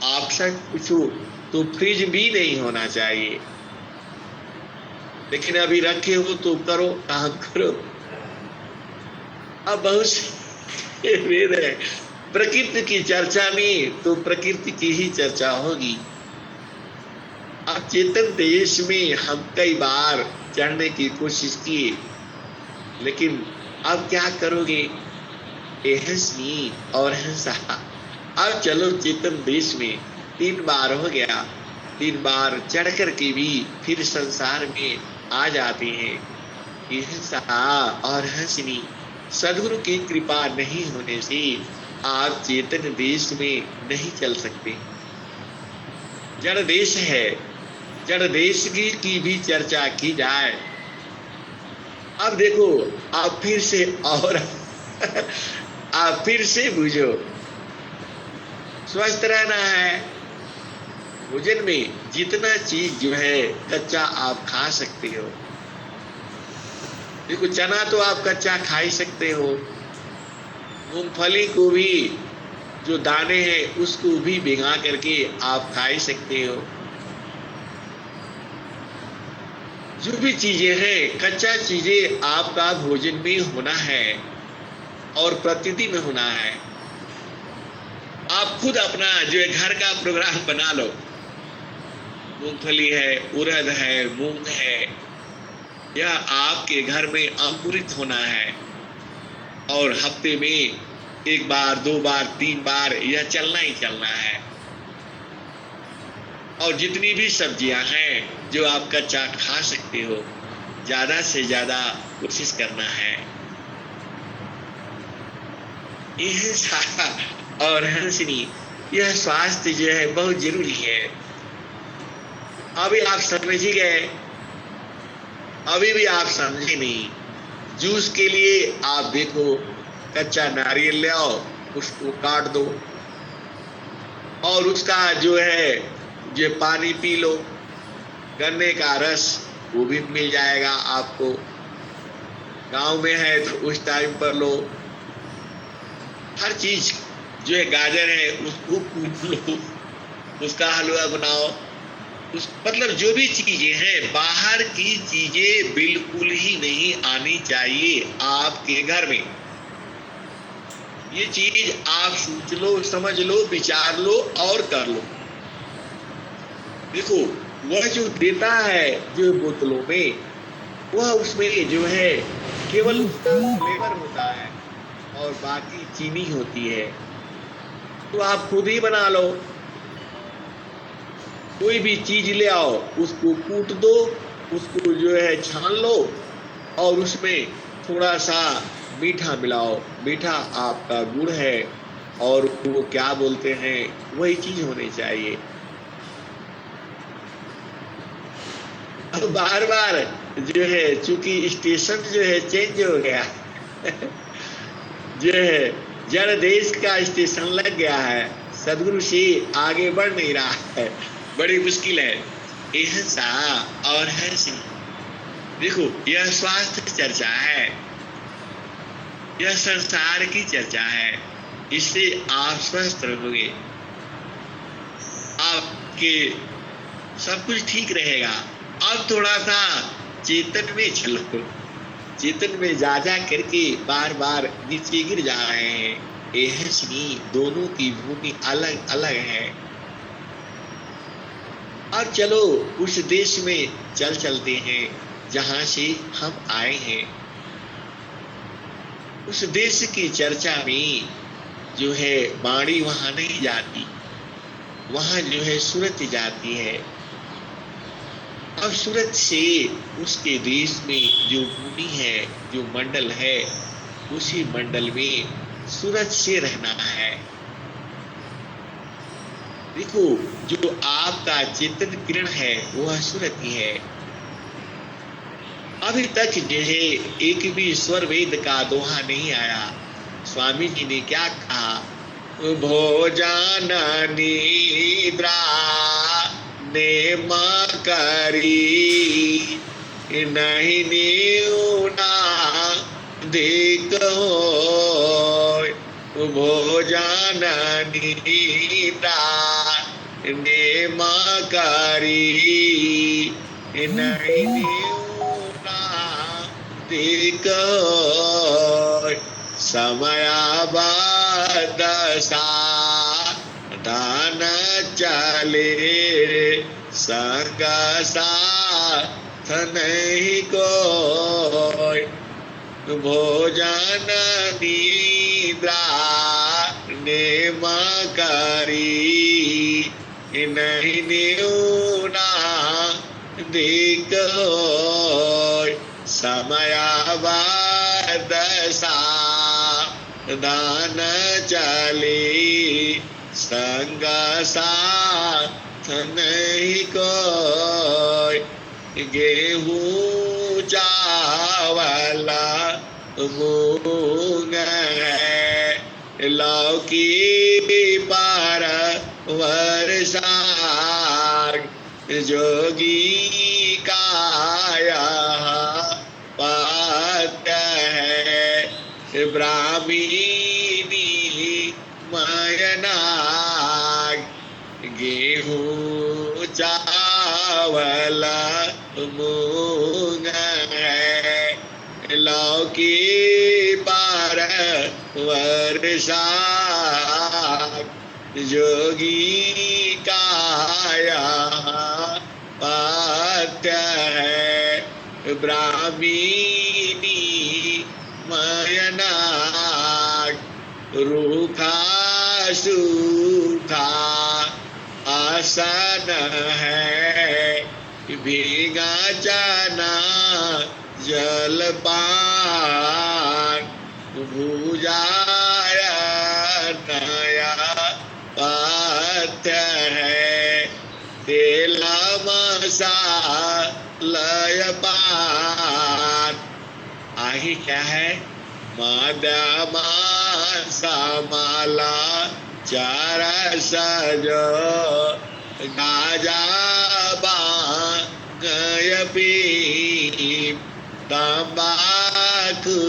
आप सच पूछो तो फ्रिज भी नहीं होना चाहिए, लेकिन अभी रखे हो तो करो, काम करो। अब बहुत से वेद है, प्रकृति की चर्चा में तो प्रकृति की ही चर्चा होगी। अब चेतन देश में हम कई बार चढ़ने की कोशिश की, लेकिन अब क्या करोगे? हंसी और हंसा। अब चलो चेतन देश में 3 बार हो गया, 3 बार चढ़ कर के भी फिर संसार में आ जाते हैं। हंसा और हंसनी सद्गुरु की कृपा नहीं होने से आप चेतन देश में नहीं चल सकते। जड़ देश है, जड़ देश की भी चर्चा की जाए। अब देखो आप फिर से और आप फिर से बुझो, स्वस्थ रहना है। भोजन में जितना चीज जो है कच्चा आप खा सकते हो। देखो चना तो आप कच्चा खा ही सकते हो, मूंगफली को भी जो दाने हैं उसको भी भिगा करके आप खा ही सकते हो। जो भी चीजें हैं कच्चा चीजें आपका भोजन में होना है और प्रतिदिन होना है। आप खुद अपना जो है घर का प्रोग्राम बना लो, मूंगफली है, उड़द है, मूंग है, यह आपके घर में अंकुरित होना है, और हफ्ते में 1 बार 2 बार 3 बार यह चलना ही चलना है। और जितनी भी सब्जियां हैं जो आप कच्चा खा सकते हो, ज्यादा से ज्यादा कोशिश करना है। यह सारा और हंसनी, यह स्वास्थ्य जो है बहुत जरूरी है। अभी आप समझ ही गए, अभी भी आप समझे नहीं। जूस के लिए आप देखो, कच्चा नारियल ले आओ, उसको काट दो और उसका जो है जो पानी पी लो। गन्ने का रस वो भी मिल जाएगा आपको, गांव में है तो उस टाइम पर लो। हर चीज जो है, गाजर है उसको कूट लो, उसका हलवा बनाओ। मतलब जो भी चीजें हैं, बाहर की चीजें बिल्कुल ही नहीं आनी चाहिए आपके घर में। ये चीज आप सोच लो, समझ लो, विचार लो और कर लो। देखो वह जो देता है जो बोतलों में, वह उसमें जो है केवल उसका फ्लेवर होता है और बाकी चीनी होती है। तो आप खुद ही बना लो, कोई भी चीज ले आओ, उसको कूट दो, उसको जो है छान लो और उसमें थोड़ा सा मीठा मिलाओ। मीठा आपका गुड़ है और वो क्या बोलते हैं वही चीज होनी चाहिए। अब बार बार जो है चूंकि स्टेशन जो है चेंज हो गया जो है जड़ देश का स्टेशन लग गया है, सदगुरु से आगे बढ़ नहीं रहा है, बड़ी मुश्किल है। हंसा और हंसी, देखो यह स्वास्थ्य चर्चा है। यह संसार की चर्चा है। इससे आप स्वस्थ रहोगे, आपके सब कुछ ठीक रहेगा। अब थोड़ा सा चेतन में चलो। चेतन में जा करके बार बार नीचे गिर जा रहे हैं। ये है श्री, दोनों की भूमि अलग अलग है। अब चलो उस देश में चलते हैं जहां से हम आए हैं। उस देश की चर्चा में जो है वाणी वहां नहीं जाती, वहां जो है सूरत जाती है। अब सूरत से उसके देश में जो भूमि है, जो मंडल है, उसी मंडल में सूरत से रहना है। देखो, जो आपका चेतन किरण है वह सूरत ही है। अभी तक जो है एक भी स्वर वेद का दोहा नहीं आया। स्वामी जी ने क्या कहा? भोजन निद्रा नेम करी, नहीं न्यूना देख होय। भोजन निद्रा नेम करी, नहीं न्यूना देख होय। समयाबद्ध साधन चले, संग साथ नहीं कोय। भोजन निद्रा नेम करी, नहीं न्यूना देख होय। समयाबद्ध साधन चले, संग साथ नहीं कोय। गेहूं चावल मूंग है, लौकी पर वर्षा। जोगी काया पात है, ब्राह्मणी मयनाग। गेहूं चावल मूंग है, लौकी पर वर्षा। जोगी काया पात है, ब्राह्मणी मयनाग। रूखा सूखा आसन है, भीगा चना जलपान। भूजाय नया पात है, तेल मसालय पान। आही क्या है? मादमा समाला चार सजो, गाजा बांगय पी। तंबाकू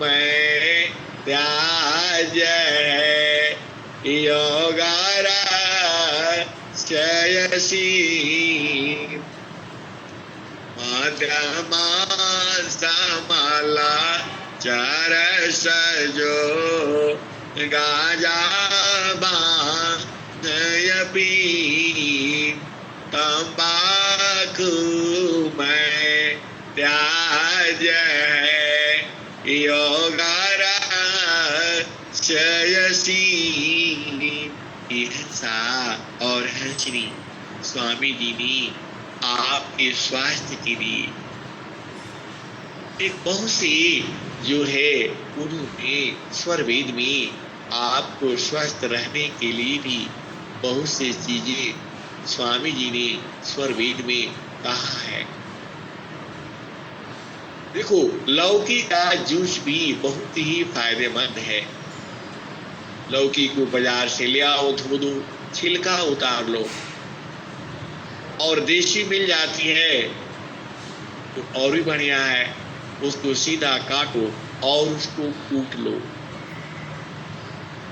में त्याज है, योगारा चयसी। मध्यमा समाला चार सजो, गाजा बांगय पी। तंबाकू में त्याज है, योगारा चयसी। हंसा और हंसनी स्वामी जी ने आपके स्वास्थ्य के लिए एक बहुत सी जो है उन्होंने स्वर वेद में आपको स्वस्थ रहने के लिए भी बहुत सी चीजें स्वामी जी ने स्वर वेद में कहा है। देखो, लौकी का जूस भी बहुत ही फायदेमंद है। लौकी को बाजार से ले आओ, धो दो, छिलका उतार लो, और देशी मिल जाती है तो और भी बढ़िया है। उसको सीधा काटो, और उसको कूट लो,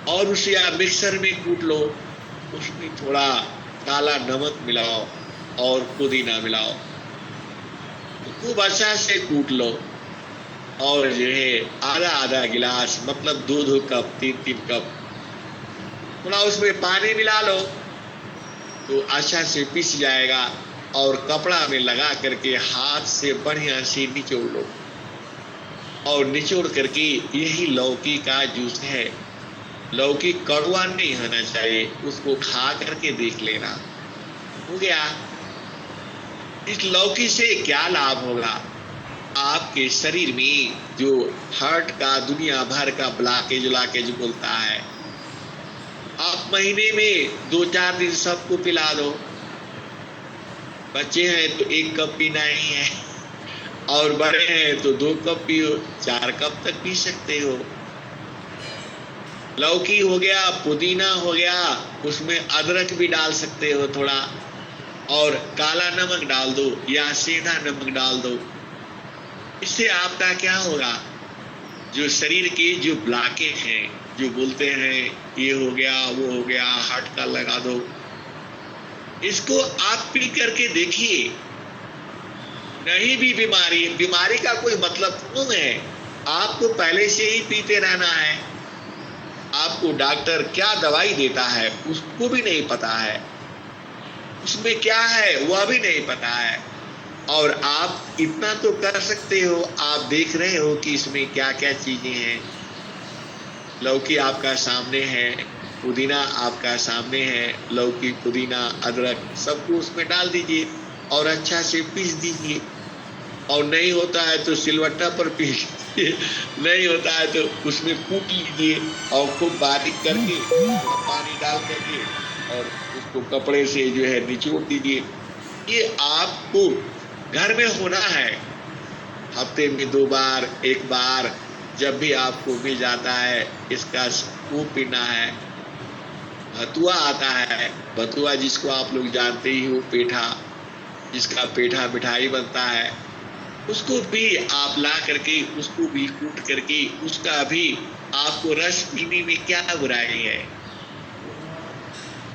और उसे आप मिक्सर में कूट लो। उसमें थोड़ा काला नमक मिलाओ और पुदीना मिलाओ, तो खूब अच्छा से कूट लो। और जो है आधा आधा गिलास, मतलब 2-2 कप, 3-3 कप, थोड़ा उसमें पानी मिला लो तो अच्छा से पिस जाएगा। और कपड़ा में लगा करके हाथ से बढ़िया से निचोड़ लो, और निचोड़ करके, यही लौकी का जूस है। लौकी कड़वा नहीं होना चाहिए, उसको खा करके देख लेना। हो गया। इस लौकी से क्या लाभ होगा? आपके शरीर में जो हार्ट का दुनिया भर का ब्लॉकेज बोलता है, आप महीने में 2-4 दिन सबको पिला दो। बच्चे हैं तो 1 कप पीना ही है, और बड़े हैं तो 2 कप पियो, 4 कप तक पी सकते हो। लौकी हो गया, पुदीना हो गया, उसमें अदरक भी डाल सकते हो थोड़ा, और काला नमक डाल दो या सीधा नमक डाल दो। इससे आपका क्या होगा? जो शरीर के जो ब्लॉकेज हैं, जो बोलते हैं ये हो गया वो हो गया, हार्ट का लगा दो, इसको आप पी करके देखिए। नहीं भी बीमारी का कोई मतलब क्यों है? आपको पहले से ही पीते रहना है। आपको डॉक्टर क्या दवाई देता है उसको भी नहीं पता है, उसमें क्या है वह भी नहीं पता है। और आप इतना तो कर सकते हो, आप देख रहे हो कि इसमें क्या क्या चीजें हैं। लौकी आपका सामने है, पुदीना आपका सामने है, लौकी, पुदीना, अदरक सबको उसमें डाल दीजिए और अच्छा से पीस दीजिए। और नहीं होता है तो सिलवट्टा पर पीस लीजिए, नहीं होता है तो उसमें कूट लीजिए और खूब बारीक करके पानी डाल करके और उसको कपड़े से जो है निचोड़ दीजिए। ये आपको घर में होना है, हफ्ते में 2 बार, 1 बार, जब भी आपको मिल जाता है इसका सूप पीना है। भतुआ आता है, भतुआ जिसको आप लोग जानते ही हो, पेठा, जिसका पेठा मिठाई बनता है, उसको भी आप ला करके, उसको भी कूट करके, उसका भी आपको रस पीने में क्या बुराई है।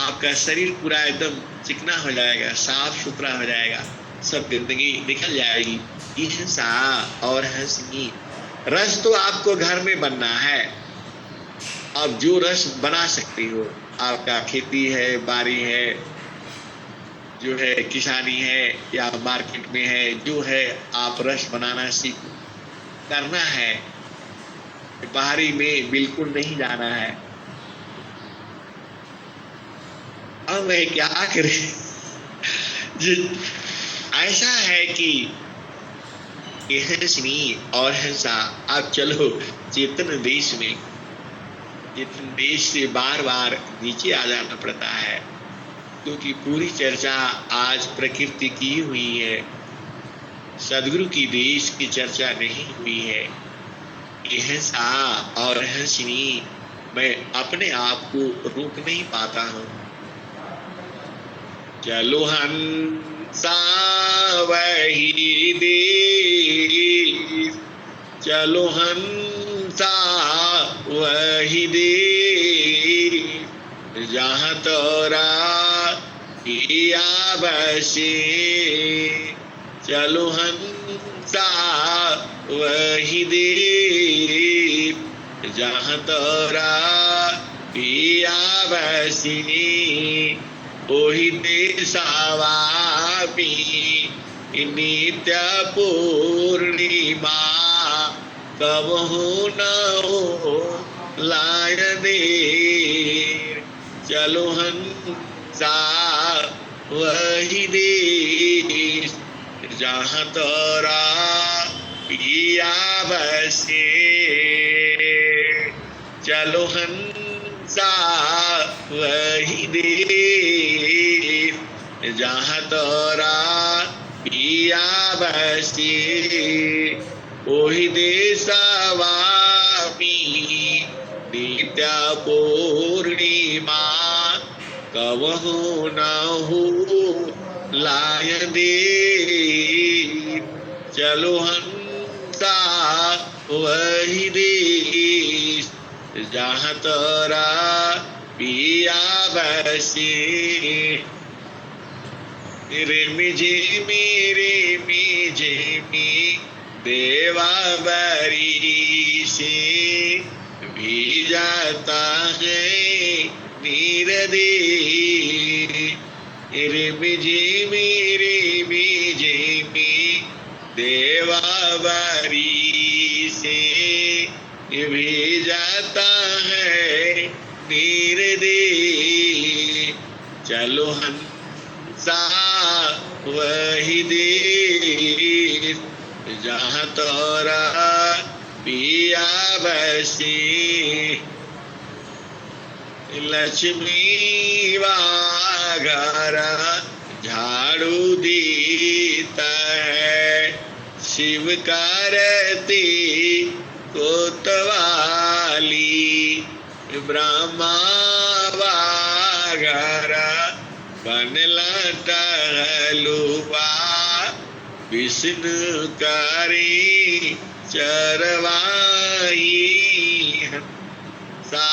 आपका शरीर पूरा एकदम चिकना हो जाएगा, साफ सुथरा हो जाएगा, सब गंदगी निकल जाएगी। हिंसा और हंसी, रस तो आपको घर में बनना है। अब जो रस बना सकती हो, आपका खेती है, बाड़ी है, जो है किसानी है या मार्केट में है, जो है आप रस बनाना सीखो। करना है, बाहरी में बिल्कुल नहीं जाना है। अब मैं क्या करें? ऐसा है कि हंसनी और हंसा, अब चलो चेतन देश में, चेतन देश से बार बार नीचे आ जाना पड़ता है, क्योंकि पूरी चर्चा आज प्रकृति की हुई है, सदगुरु की देश की चर्चा नहीं हुई है। हंसा और हंसनी, मैं अपने आप को रोक नहीं पाता हूँ। चलो हंसा वही देश, चलो हंसा वही देश, जहाँ तोरा या बसे। चलो हंसा वही देश, जहाँ तोरा या बसे। ओहि देशवा नित्य पूर्णिमा, कबहू न हो लाय देर। चलो हंसा वही देश, जहाँ तोरा पिया बसे। चलो हंसा वही देश, जहाँ तोरा पिया बसे। ओहि देशवा नित्य पूर्णिमा, कबहू न हो लाय देर। चलो हंसा वही देश जहाँ तोरा पिया बसे। रिमझिमी देवा बरी से भी जाता है नीरदे। रिमझिमी देवा बरी से भी जाता है नीरदे। चलो हंसा वही देश जहाँ तोरा पिया बसे। लक्ष्मी वाघरा झाड़ू देता है, शिव करती कोतवाली। ब्रह्मा वाघरा बनला टहलुआ, विष्णु करी चरवाई। सा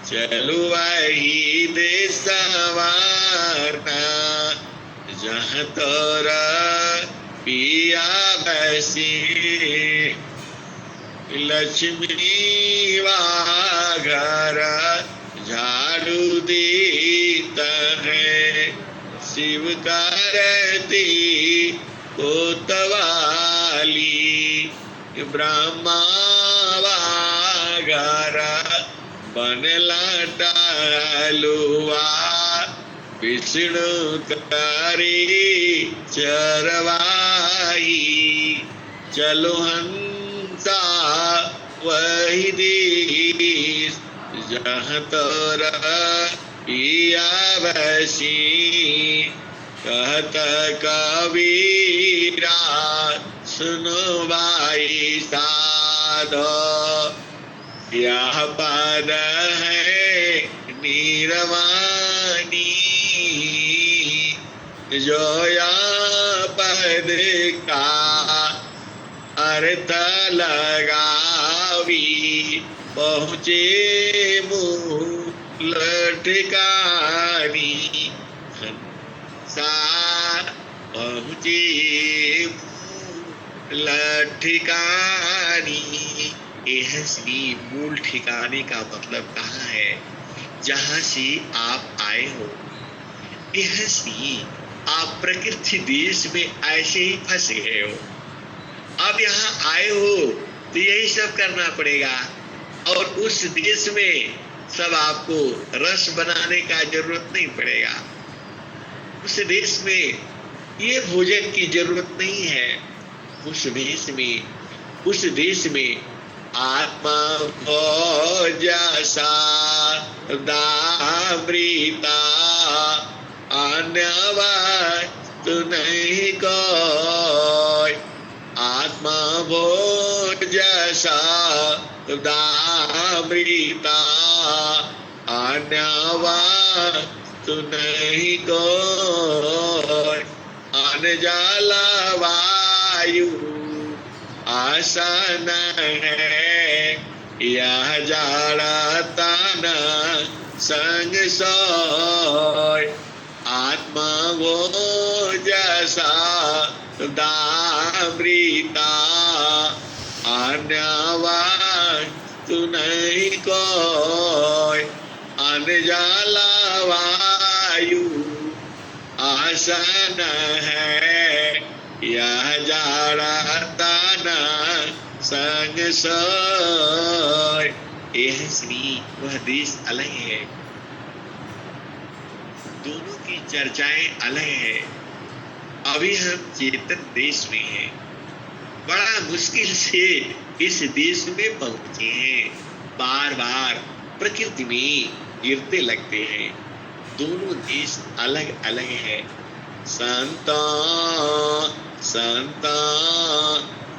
चलु वही देशवारना जहाँ तोरा पिया बसे। लक्ष्मी वाघरा झाड़ू देता है, शिव करती कोतवाली। ब्रह्मा वाघरा बनला टालुआ, विष्णु करी चरवाई। चलो हंसा वही देश जहाँ तोरा पिया बसे। कहत कबीरा सुनो भाई साधो, यह पद है नीरवानी। जो यह पद का अर्थ लगावी, पहुँचे मूल ठिकानी। सा पहुँचे मूल ठिकानी। यह श्री मूल ठिकाने का मतलब कहाँ है? जहाँ से आप आए हो। यह श्री आप प्रकृति देश में ऐसे ही फंसे गए हो। अब यहाँ आए हो तो यही सब करना पड़ेगा, और उस देश में सब आपको रस बनाने का जरूरत नहीं पड़ेगा। उस देश में ये भोजन की जरूरत नहीं है। उस देश में आत्मा भोजसा दामृता, अन्य तू नहीं कोई। आत्मा भोजसा दामृता, अन्य तू नहीं कोई। अन जाला वायु आसन है, यह जाड़ा ताना संग सोय। आत्मा वो जैसा दामृता, अन्यवा तू नहीं कोय। अन जाला वायु आसन है, यह जाड़ा ताना संग सोय। यह श्री वह देश अलग है, दोनों की चर्चाएं अलग है। अभी हम चेतन देश में हैं, बड़ा मुश्किल से इस देश में पहुंचे हैं। बार बार प्रकृति में गिरते लगते हैं। दोनों देश अलग अलग है। संता संता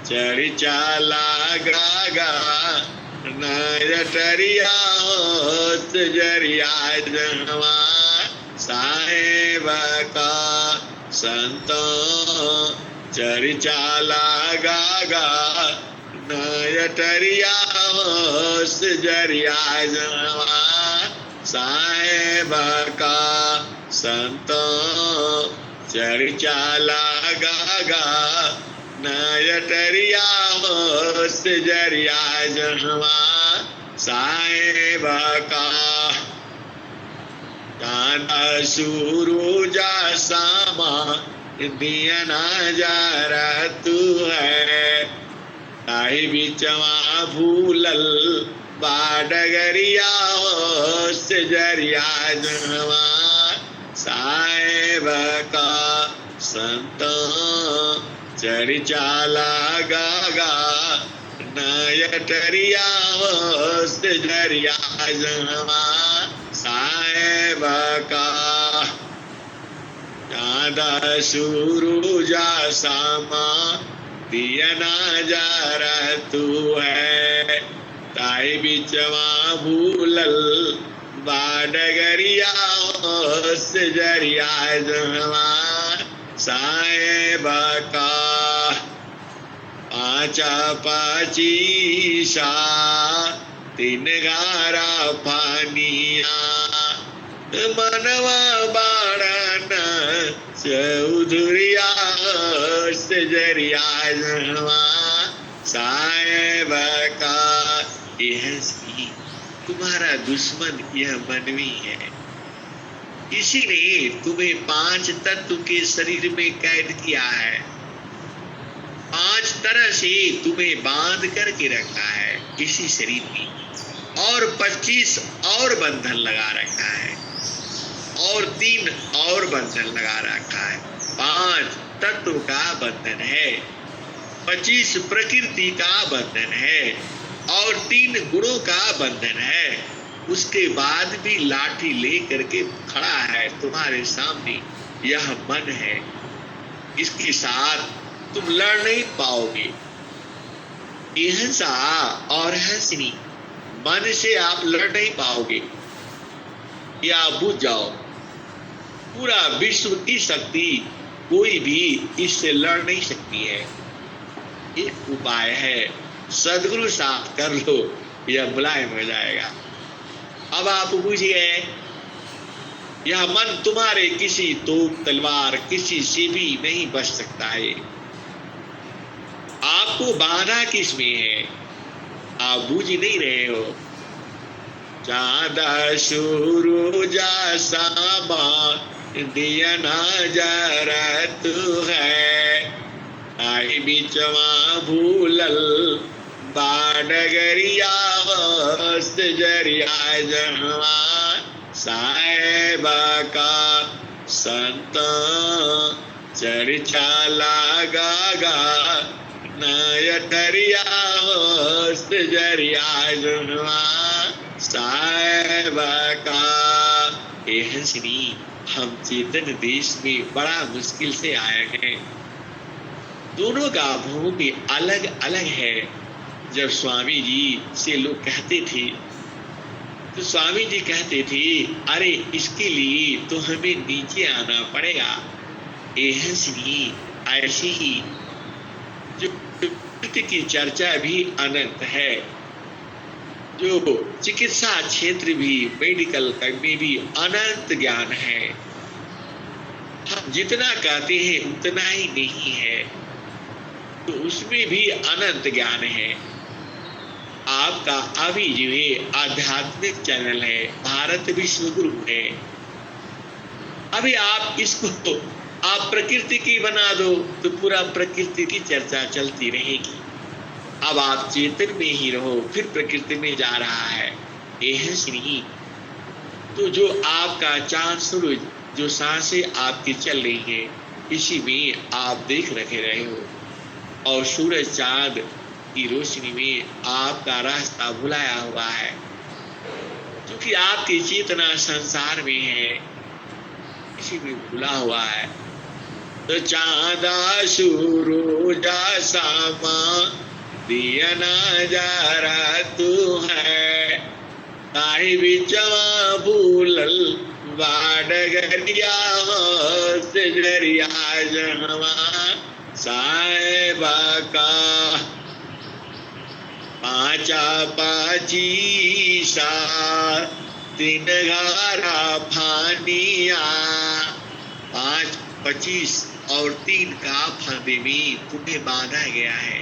चढ़ चाला गागा, नरिया जरिया जनवा साहेब का। संत चढ़ चाला गागा, नयटरिया सजरिया जहवा साहेब का संत चर्चा लगा नयटरिया सजरिया जहवा साहेब का चांद सूरजा सामा दिया नजारा तू है ताही बिचवा भूलल बाडगरिया सजरिया जहवा साहेब का संत चर्चा लगा नयटरिया सजरिया जहवा साहेब का चांद सूरजा सामा दिया नजारा तू है ताई बिचवा भूलल बाडगरिया सजरिया जहवा साहेब का पाचा पाचीसा तीन गारा पानिया मनवा बाड़न चौधरिया सजरिया जहवा साहेब का यह तुम्हारा दुश्मन यह मनवी है। इसी ने तुम्हें 5 तत्व के शरीर में कैद किया है, 5 तरह से तुम्हें बांध करके रखा है इसी शरीर में, और 25 और बंधन लगा रखा है, और 3 और बंधन लगा रखा है। 5 तत्व का बंधन है, 25 प्रकृति का बंधन है, और 3 गुणों का बंधन है। उसके बाद भी लाठी ले करके खड़ा है तुम्हारे सामने, यह मन है। इसके साथ तुम लड़ नहीं पाओगे। हिंसा और हंसनी मन से आप लड़ नहीं पाओगे, या बुझ जाओ। पूरा विश्व की शक्ति कोई भी इससे लड़ नहीं सकती है। एक उपाय है, सदगुरु साथ कर लो, यह मुलायम हो जाएगा। अब आप बुझिए, यह मन तुम्हारे किसी तोप तलवार किसी से भी नहीं बच सकता है। आपको बाधा किसमें है, आप बूझ नहीं रहे हो। चांदा सूरजा सामा दिया नजारा तू है, आई बिचवा भूलल बाडगरिया सजरिया जहवा साहेब का संत चर्चा लगा नयटरिया सजरिया जहवा साहेब का। हे हंसनी, हम चेतन देश में बड़ा मुश्किल से आए हैं। दोनों का भूमि अलग अलग है। जब स्वामी जी से लोग कहते थे तो स्वामी जी कहते थे, अरे इसके लिए तो हमें नीचे आना पड़ेगा। हंसनी ऐसी ही जो प्रकृति की चर्चा भी अनंत है, जो चिकित्सा क्षेत्र भी मेडिकल में भी अनंत ज्ञान है। हम जितना कहते हैं उतना ही नहीं है, तो उसमें भी अनंत ज्ञान है। आपका अभी जो है आध्यात्मिक चैनल है, भारत विश्व गुरु है। अभी आप इसको आप प्रकृति की बना दो तो पूरा प्रकृति की चर्चा चलती रहेगी। अब आप चेतन में ही रहो, फिर प्रकृति में जा रहा है। नहीं तो जो आपका चांद सूरज, जो सांसें आपकी चल रही है, इसी में आप देख रहे हो, और सूरज चांद की रोशनी में आपका रास्ता भुलाया हुआ है, क्योंकि आपकी चेतना संसार में है, इसी में भुला हुआ है। तो चांदा सूरजा सामा दिया नजारा तू है, ताही बिचवा भूलल बाडगरिया सजरिया जहवा साहेब का। पाचा पाचीसा तीन घारा फानिया। 5, 25 और 3 का फांदे में तुम्हें बांधा गया है।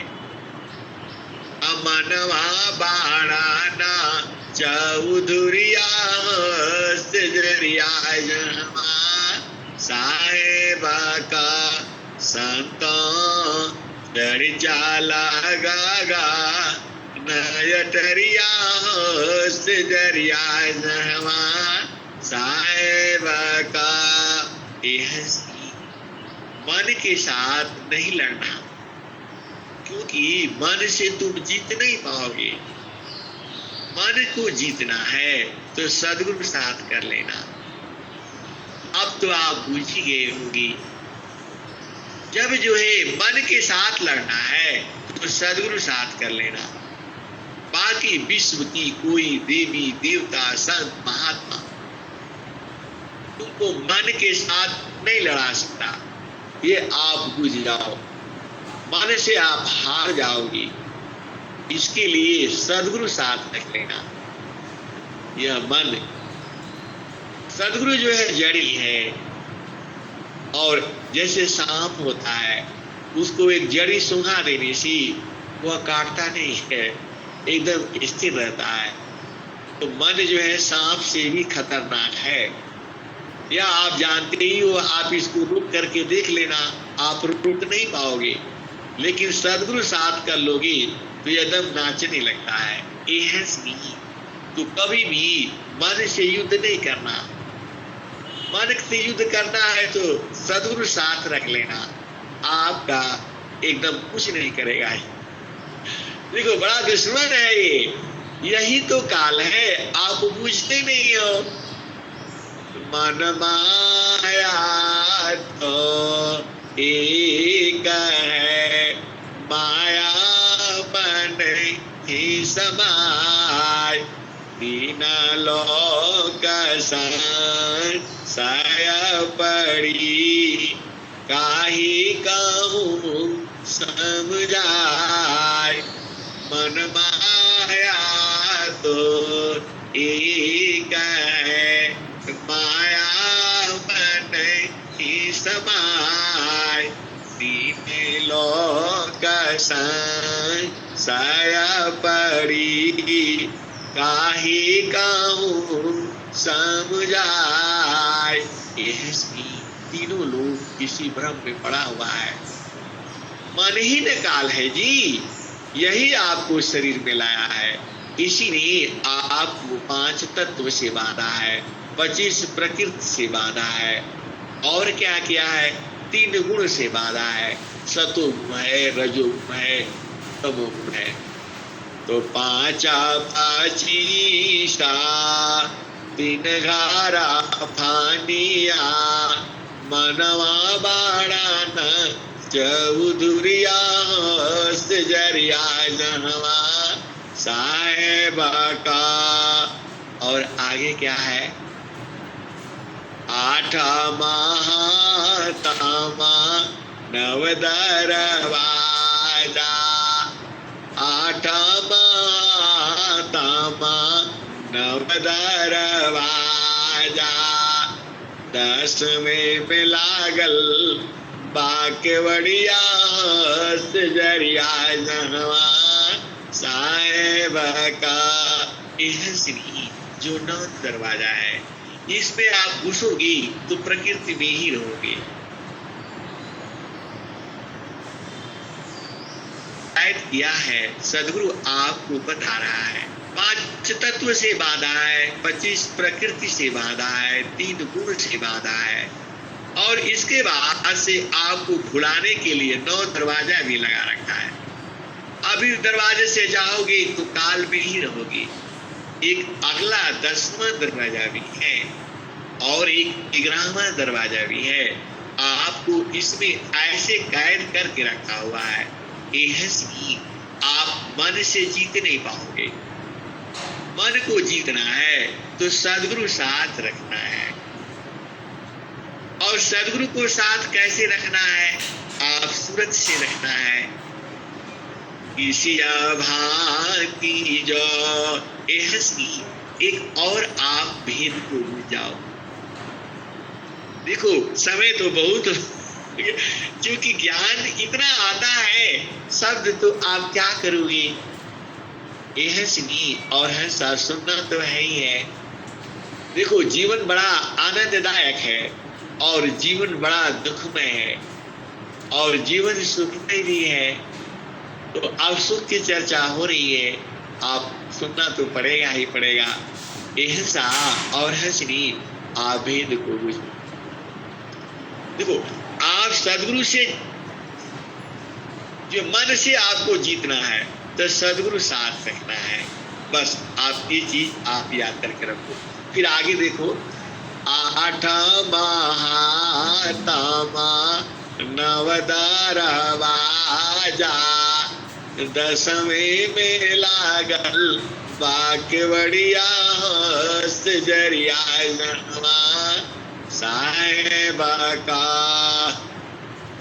अमनवा बाणाना चौधुरिया सजरिया जमा साहेबा का संता दरिचाला गागा नयटरिया सजरिया जमा साहेबा का। मन के साथ नहीं लड़ना, क्योंकि मन से तुम जीत नहीं पाओगे। मन को जीतना है तो सद्गुरु साथ कर लेना। अब तो आप बुझ ही गए होंगे, जब जो है मन के साथ लड़ना है तो सद्गुरु साथ कर लेना। बाकी विश्व की कोई देवी देवता संत महात्मा तुमको मन के साथ नहीं लड़ा सकता, ये आप बुझ जाओ। मन से आप हार जाओगे, इसके लिए सद्गुरु साथ रख लेना। यह मन सद्गुरु जो है जड़ी है, और जैसे सांप होता है उसको एक जड़ी सूंघा देने से वह काटता नहीं है, एकदम स्थिर रहता है। तो मन जो है सांप से भी खतरनाक है, या आप जानते ही हो। आप इसको रुक करके देख लेना, आप रुक नहीं पाओगे। लेकिन सद्गुरु साथ कर लोगे तो एकदम नाचने लगता है। तो कभी भी मन से युद्ध नहीं करना। मन से युद्ध करना है तो सद्गुरु साथ रख लेना, आपका एकदम कुछ नहीं करेगा। देखो बड़ा दुश्मन है ये, यही तो काल है, आप बुझते नहीं हो। मन माया तो एक है, माया मन ही समाय। दीन लोक साया पड़ी, काहे कहूँ समझाय। मन माया तो एक है, माया मन ही समाय। दीन लोक साया पड़ी, काहे कहूँ समझाय। तीनों लोग किसी भ्रम में पड़ा हुआ है। मन ही न काल है जी, यही आपको शरीर में लाया है। इसीलिए आपको 5 तत्व से बांधा है, 25 प्रकृति से बांधा है, और क्या किया है, 3 गुण से बांधा है। सतोगुण है, रजोगुण है, तमोगुण है। तो पाचा पाचीसा तीन घारा फानिया। मनवा बाड़ान चौधुरिया सजरिया जहवा साहेबा का। और आगे क्या है, 8 महातामा नव दरवाजा। 8 महातामा नव दरवाजा। 10वें में लागल बाकेवड़िया सजरिया जहवा साहेब का। यह श्री जो 9 दरवाजा है, इसमें आप घुसोगी तो प्रकृति में ही रहोगे। किया है सदगुरु आपको बता रहा है। 5 तत्व से बांधा है, 25 प्रकृति से बांधा है, 3 गुण से बांधा है, और इसके बाद से आपको भुलाने के लिए 9 दरवाजा भी लगा रखा है। अभी दरवाजे से जाओगे तो काल में ही रहोगे। एक अगला 10वां दरवाजा भी है और एक 11वां दरवाजा भी है। आपको इसमें ऐसे कैद करके रखा हुआ है, आप मन से जीत नहीं पाओगे। मन को जीतना है तो सदगुरु साथ रखना है। और सदगुरु को साथ कैसे रखना है? आप सूरत से रखना है। किसिया भांति जो ऐसी एक और आप भेद को भूल जाओ। देखो समय तो बहुत क्योंकि ज्ञान इतना आता है, शब्द तो आप क्या करोगे। यह सुनी और हंसा सुनना तो है ही है। देखो जीवन बड़ा आनंददायक है और जीवन बड़ा दुखमय है और जीवन सुखमय भी है। तो अब सुख की चर्चा हो रही है, आप सुनना तो पड़ेगा ही पड़ेगा। ऐसा और हंसनी आप भेद को बुझो। देखो आप सदगुरु से जो मन से आपको जीतना है तो सदगुरु साथ रखना है। बस आप ये चीज आप याद करके रखो। फिर आगे देखो, आठ महातमा नवदारवाजा, दसवें में लागल बाकेवड़िया जरिया जनवा साहेबा का।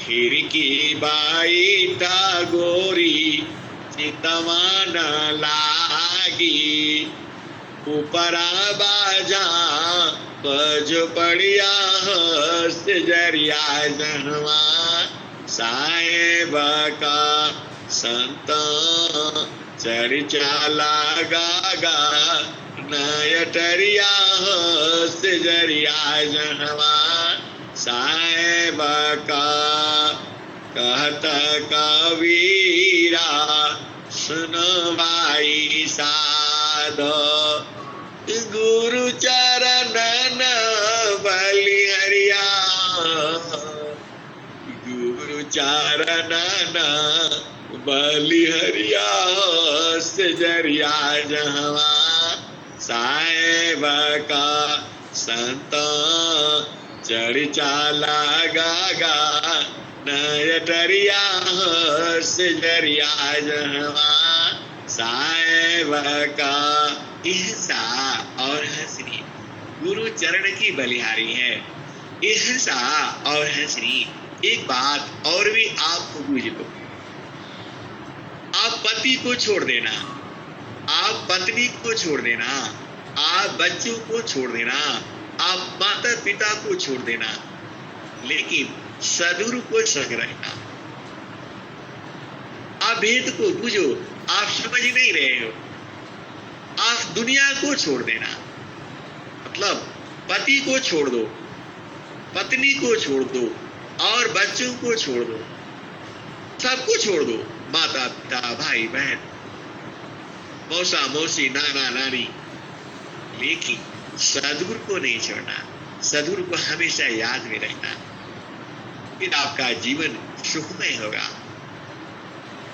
खिड़की बाई गोरी चितवा न लागी, ऊपरा बाजा बजो पड़िया जरिया जनवा साहेबा का। संत चर्चा लागा नयटरिया जरिया जनवा साहेबा का। कहता कबीरा सुनवाई साधो, गुरु चरणन बलिहरिया, गुरु चरणन बलिहरिया से जरिया जहवा साहेबा का। संत चर्चा लागा नयटरिया से जरिया जहवा साहेबा का। ऐसा और हंसनी गुरु चरण की बलिहारी है। ऐसा और हंसनी एक बात और भी आपको बुझ लो, आप पति को छोड़ देना, आप पत्नी को छोड़ देना, आप बच्चों को छोड़ देना, आप माता पिता को छोड़ देना, लेकिन सदगुरु को संग रखना। आप भेद को बुझो, आप समझ नहीं रहे हो। आप दुनिया को छोड़ देना, मतलब पति को छोड़ दो, पत्नी को छोड़ दो और बच्चों को छोड़ दो, सबको छोड़ दो, माता पिता भाई बहन मौसा मौसी नाना नानी, लेकिन सदगुरु को नहीं छोड़ना, सदगुरु को हमेशा याद में रखना। फिर आपका जीवन सुखमय होगा।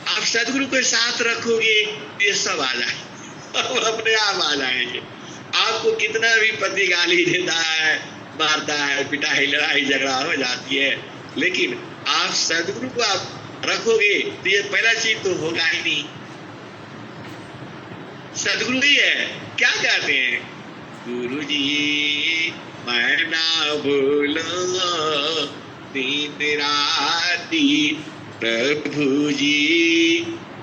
आप सदगुरु के साथ रखोगे, ये सब आ जाएंगे, अपने आप आ जाएंगे। आपको कितना भी पति गाली देता है, मारता है, पिटाई लड़ाई झगड़ा हो जाती है, लेकिन आप सदगुरु को आप रखोगे तो ये पहला चीज तो होगा ही नहीं। सदगुरु ही है। क्या कहते हैं? गुरु जी मैं ना भूलो दिन राती, प्रभु जी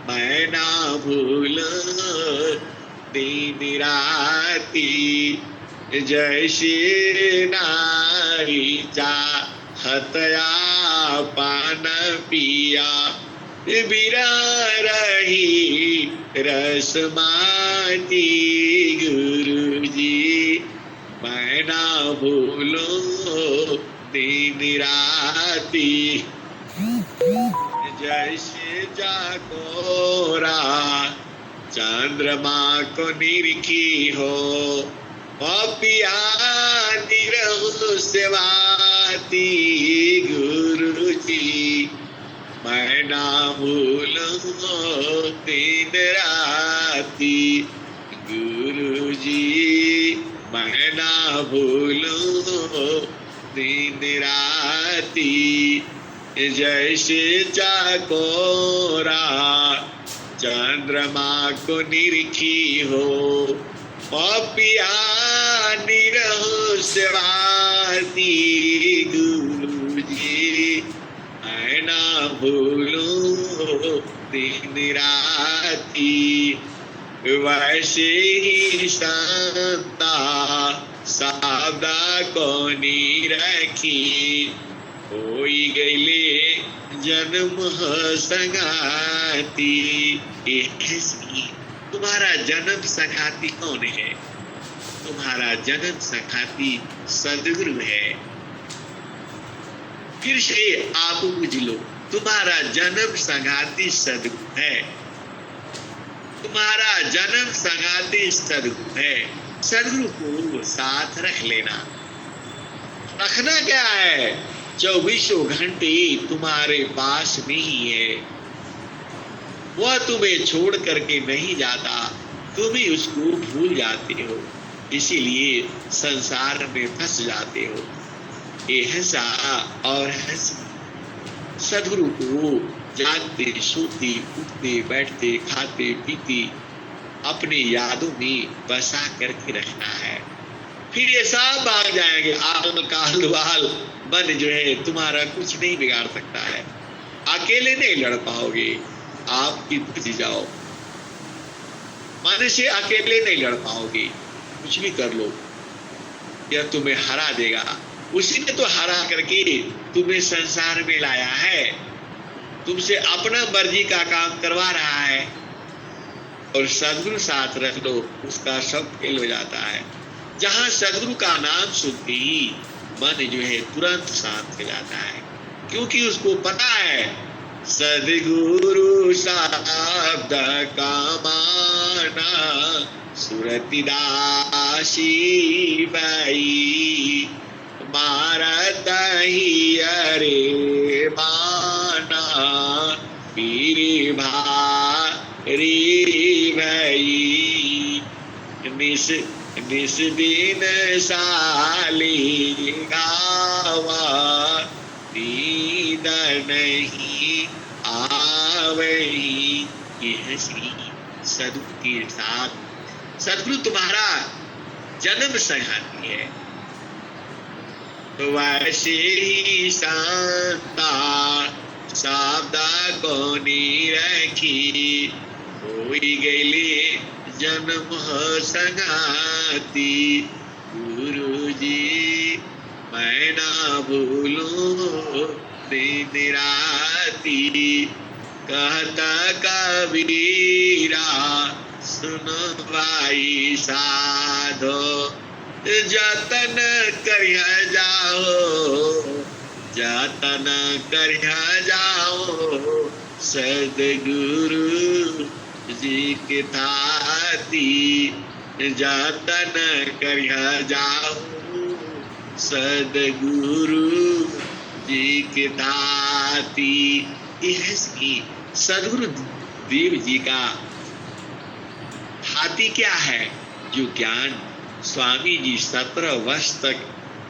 मैं ना भूलो दिन राती। जैसे नारी चाहतया पान पिया, बिरा रही रसमाती। गुरु जी मैं ना भूलो दिन राती। जैसे जाकोरा चंद्रमा को निरखी हो, पिया निरहु सेवाती। गुरु जी मैं ना भूलूं दिन राती। गुरु जी मैं ना भूलूं दिन राती। जैसे चाकोरा चंद्रमा को निरखी हो, पिया निरहु सेवाती। गुरु जी मैं ना भूलूं दिन राती, वैसे ही शांता सावदा कोनी रखी, होई गईले जन्म संगाती। तुम्हारा जन्म संगाती कौन है? तुम्हारा जन्म संगाती सदगुरु है। फिर से आप बुझ लो, तुम्हारा जन्म संगाती सदगुरु है। तुम्हारा जन्म संगाती सदगुरु है। सदगुरु को साथ रख लेना। रखना क्या है? 24 घंटे तुम्हारे पास में ही है। वह तुम्हें छोड़ करके नहीं जाता, तुम ही उसको भूल जाते हो, इसीलिए संसार में फंस जाते हो। ये हंसा और हंस सदगुरु को जागते सोते उठते बैठते खाते पीते अपनी यादों में बसा करके रखना है। फिर ये सब भाग जाएंगे। आल काल वाल मन जो है तुम्हारा कुछ नहीं बिगाड़ सकता है। अकेले नहीं लड़ पाओगे, आप बुझ जाओ। मन से अकेले नहीं लड़ पाओगे, कुछ भी कर लो, यह तुम्हें हरा देगा। उसी ने तो हरा करके तुम्हें संसार में लाया है, तुमसे अपना मर्जी का काम करवा रहा है। और सदगुरु साथ रख लो, उसका सब फेल हो जाता है। जहां सदगुरु का नाम सुनते ही मन जो है तुरंत शांत हो जाता है, क्योंकि उसको पता है सदगुरु शब्द का माना सुरति दासी बाई, मारत ही अरे माना पीरी भारी भई, निस दिन साली गावा नींद नहीं आवही। यह श्री सदगुरु के साथ सदगुरु तुम्हारा जन्म संगाती है। वैसे ही शांता सावदा कोनी रखी, होई गईले जन्म संगाती। गुरु जी मैं ना भूलूं दिन राती, कहता कबीरा सुनो भाई साधो, जतन करिया जाओ, जतन करिया जाओ सदगुरु जी के थाती, जतन करिया जाओ सदगुरु जी के थाती। यह सदगुरु देव जी का हाथी क्या है? जो ज्ञान स्वामी जी 17 वर्ष तक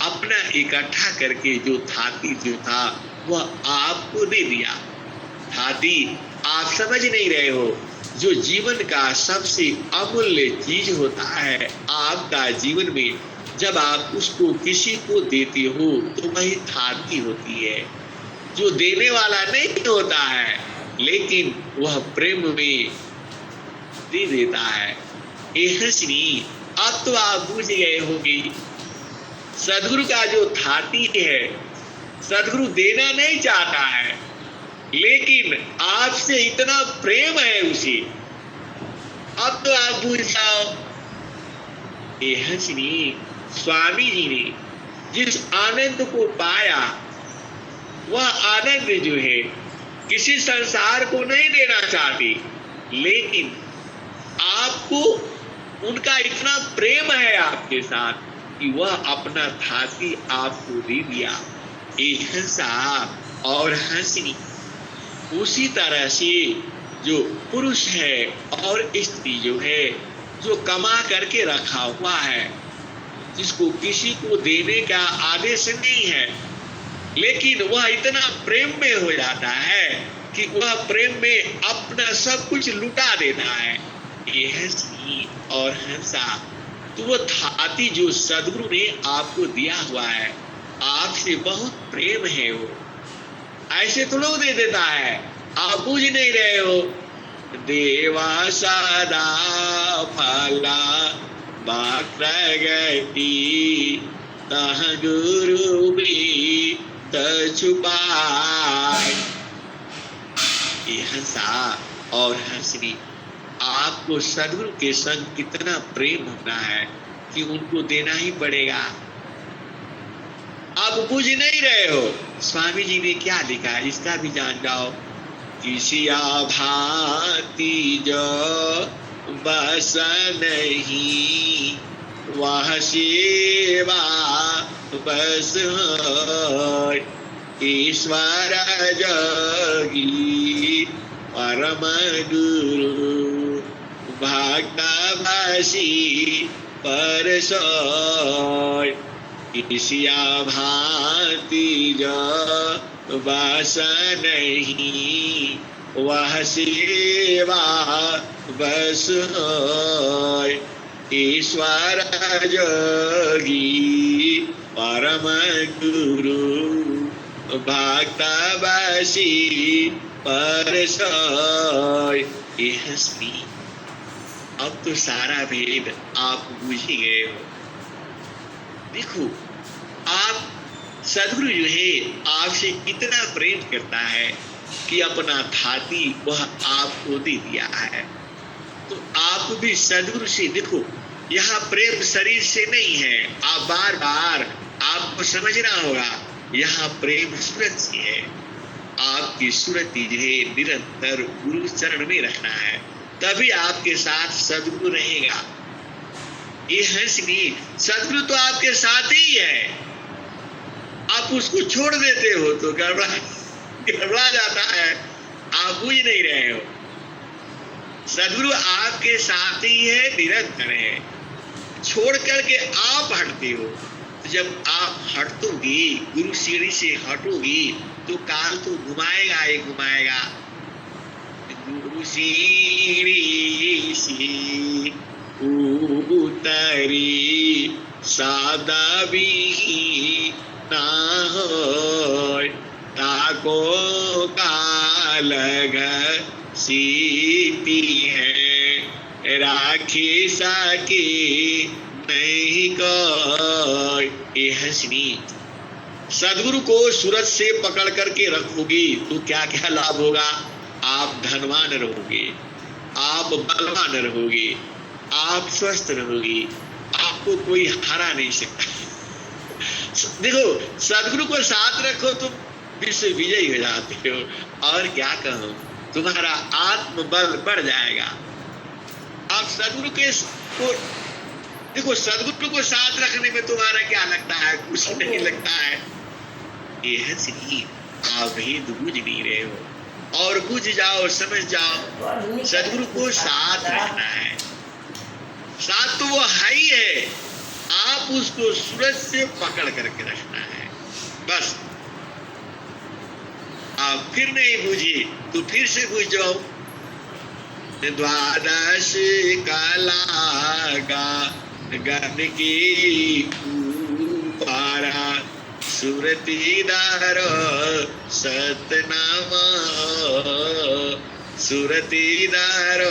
अपना इकट्ठा करके जो थाती जो था वह आपको दे दिया। थाती आप समझ नहीं रहे हो, जो जीवन का सबसे अमूल्य चीज होता है आपका जीवन में, जब आप उसको किसी को देते हो तो वही थाती होती है। जो देने वाला नहीं होता है लेकिन वह प्रेम में दे देता है। श्री अब तो आप बुझ गए होंगे, सदगुरु का जो थाती है, सदगुरु देना नहीं चाहता है लेकिन आपसे इतना प्रेम है उसे। अब तो आप बुझ जाओ। श्री स्वामी जी ने जिस आनंद को पाया वह आनंद जो है किसी संसार को नहीं देना चाहती, लेकिन आपको उनका इतना प्रेम है आपके साथ कि वह अपना थाती आपको दे दिया। हंसा और हंसनी उसी तरह से जो पुरुष है और स्त्री जो है, जो कमा करके रखा हुआ है, जिसको किसी को देने का आदेश नहीं है, लेकिन वह इतना प्रेम में हो जाता है कि वह प्रेम में अपना सब कुछ लुटा देता है। ये हंसी और हंसा तो वो थाती जो सदगुरु ने आपको दिया हुआ है, आपसे बहुत प्रेम है। वो ऐसे तो लोग दे देता है, आप बुझ नहीं रहे हो। देवा सदा फला बाक्रगति तह गुरु भी छुपाए। ये हंसा और हंसनी, आपको सदगुरु के संग कितना प्रेम होना है कि उनको देना ही पड़ेगा। आप बुझ नहीं रहे हो। स्वामी जी ने क्या लिखा है इसका भी जान जाओ। किसिया भांति जो बस नहीं वह सेवा बस है। ईश्वर जोगी परम गुरु भक्त भासी पर सोय। किसिया भांति जो बस नहीं वह सेवा बस है। ईश्वर जोगी परम गुरु भक्त बसी पर सोय। ये हंसनी, अब तो सारा भेद आप बुझ ही गए हो। देखो, आप सदगुरु जो है आपसे इतना प्रेम करता है कि अपना थाती वह आपको दे दिया है। तो आप भी सदगुरु से देखो, यहाँ प्रेम शरीर से नहीं है। आप बार बार आपको समझना होगा, यहाँ प्रेम सूरत से है। आपकी सूरत जो है निरंतर गुरु चरण में रखना है, तभी आपके साथ सदगुरु रहेगा। ये हंसनी, सदगुरु तो आपके साथ ही है। आप उसको छोड़ देते हो तो गड़बड़ा जाता है। आप बुझ नहीं रहे हो। सदगुरु आपके साथ ही है, निरंतर है। छोड़ करके आप हटते हो। जब आप हटोगी, गुरु सीढ़ी से हटोगी, तो काल तो घुमाएगा ही घुमाएगा। गुरु सीढ़ी से उतरी सादा भी ना होय। ताको काल सीती है राखी साकी नहीं कोई। ये हंसनी, सदगुरु को सूरत से पकड़ करके रखोगी तो क्या क्या लाभ होगा। आप धनवान रहोगे, आप बलवान रहोगे, आप स्वस्थ रहोगी, आपको कोई हरा नहीं सकता। देखो, सदगुरु को साथ रखो तो विश्व विजयी हो जाते हो। और क्या कहूं, तुम्हारा आत्मबल बढ़ जाएगा। आप सदगुरु को देखो, सदगुरु को साथ रखने में तुम्हारा क्या लगता है, कुछ नहीं लगता है। ये हंसनी, आप भेद बुझ नहीं रहे हो। और बुझ जाओ, समझ जाओ, सदगुरु को साथ रखना है। साथ तो वो है ही है, आप उसको सूरज से पकड़ करके रखना है बस। आप फिर नहीं बुझी तो फिर से बुझ जाओ। द्वादश काला गन की पारा सुरती दार सतनामा। सुरती दार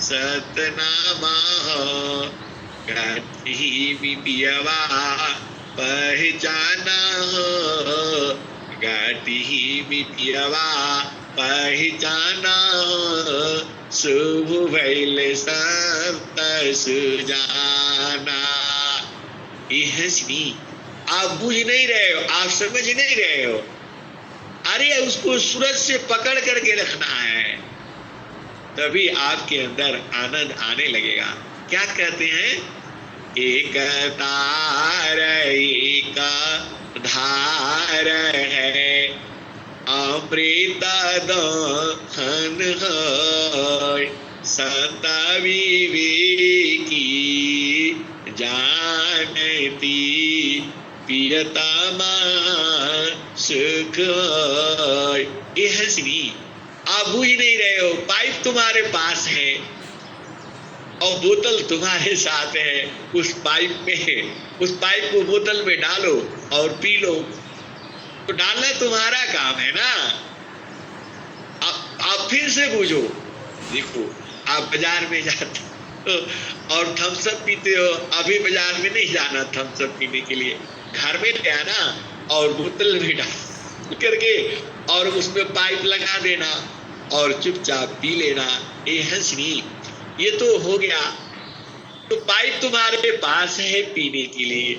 सतनामा गाठी पियवा पहचाना। गाठी पियवा पहचाना शुभ भैल संत सुजाना। ये हंसनी, आप बुझ नहीं रहे हो, आप समझ नहीं रहे हो। अरे उसको सूरज से पकड़ करके रखना है, तभी आपके अंदर आनंद आने लगेगा। क्या कहते हैं, एक तार एक धार है अमृत दहन है। संत विवेकी जानती पियतमा सुख। ये हंसनी, आप बुझ नहीं रहे हो। पाइप तुम्हारे पास है और बोतल तुम्हारे साथ है। उस पाइप को बोतल में डालो और पी लो। तो डालना तुम्हारा काम है ना। फिर से बूझो। देखो, आप बाजार में जाते हो और थम्स अप पीते हो, अभी बाजार में नहीं जाना थम्स अप पीने के लिए, घर में ले आना और बोतल में डाल करके और उसमें पाइप लगा देना और चुपचाप पी लेना। ये हंसनी, ये तो हो गया। तो पाइप तुम्हारे पास है पीने के लिए,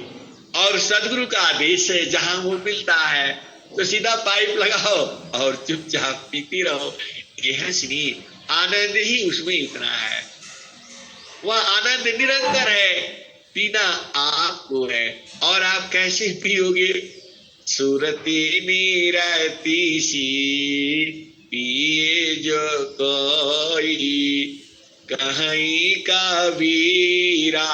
और सदगुरु का आदेश है जहां वो मिलता है तो सीधा पाइप लगाओ और चुपचाप पीती रहो। ये हंसनी, आनंद ही उसमें इतना है। वह आनंद निरंतर है, पीना आपको है। और आप कैसे पियोगे? सुरती नीरती सी पिए जो कोई, कहीं का वीरा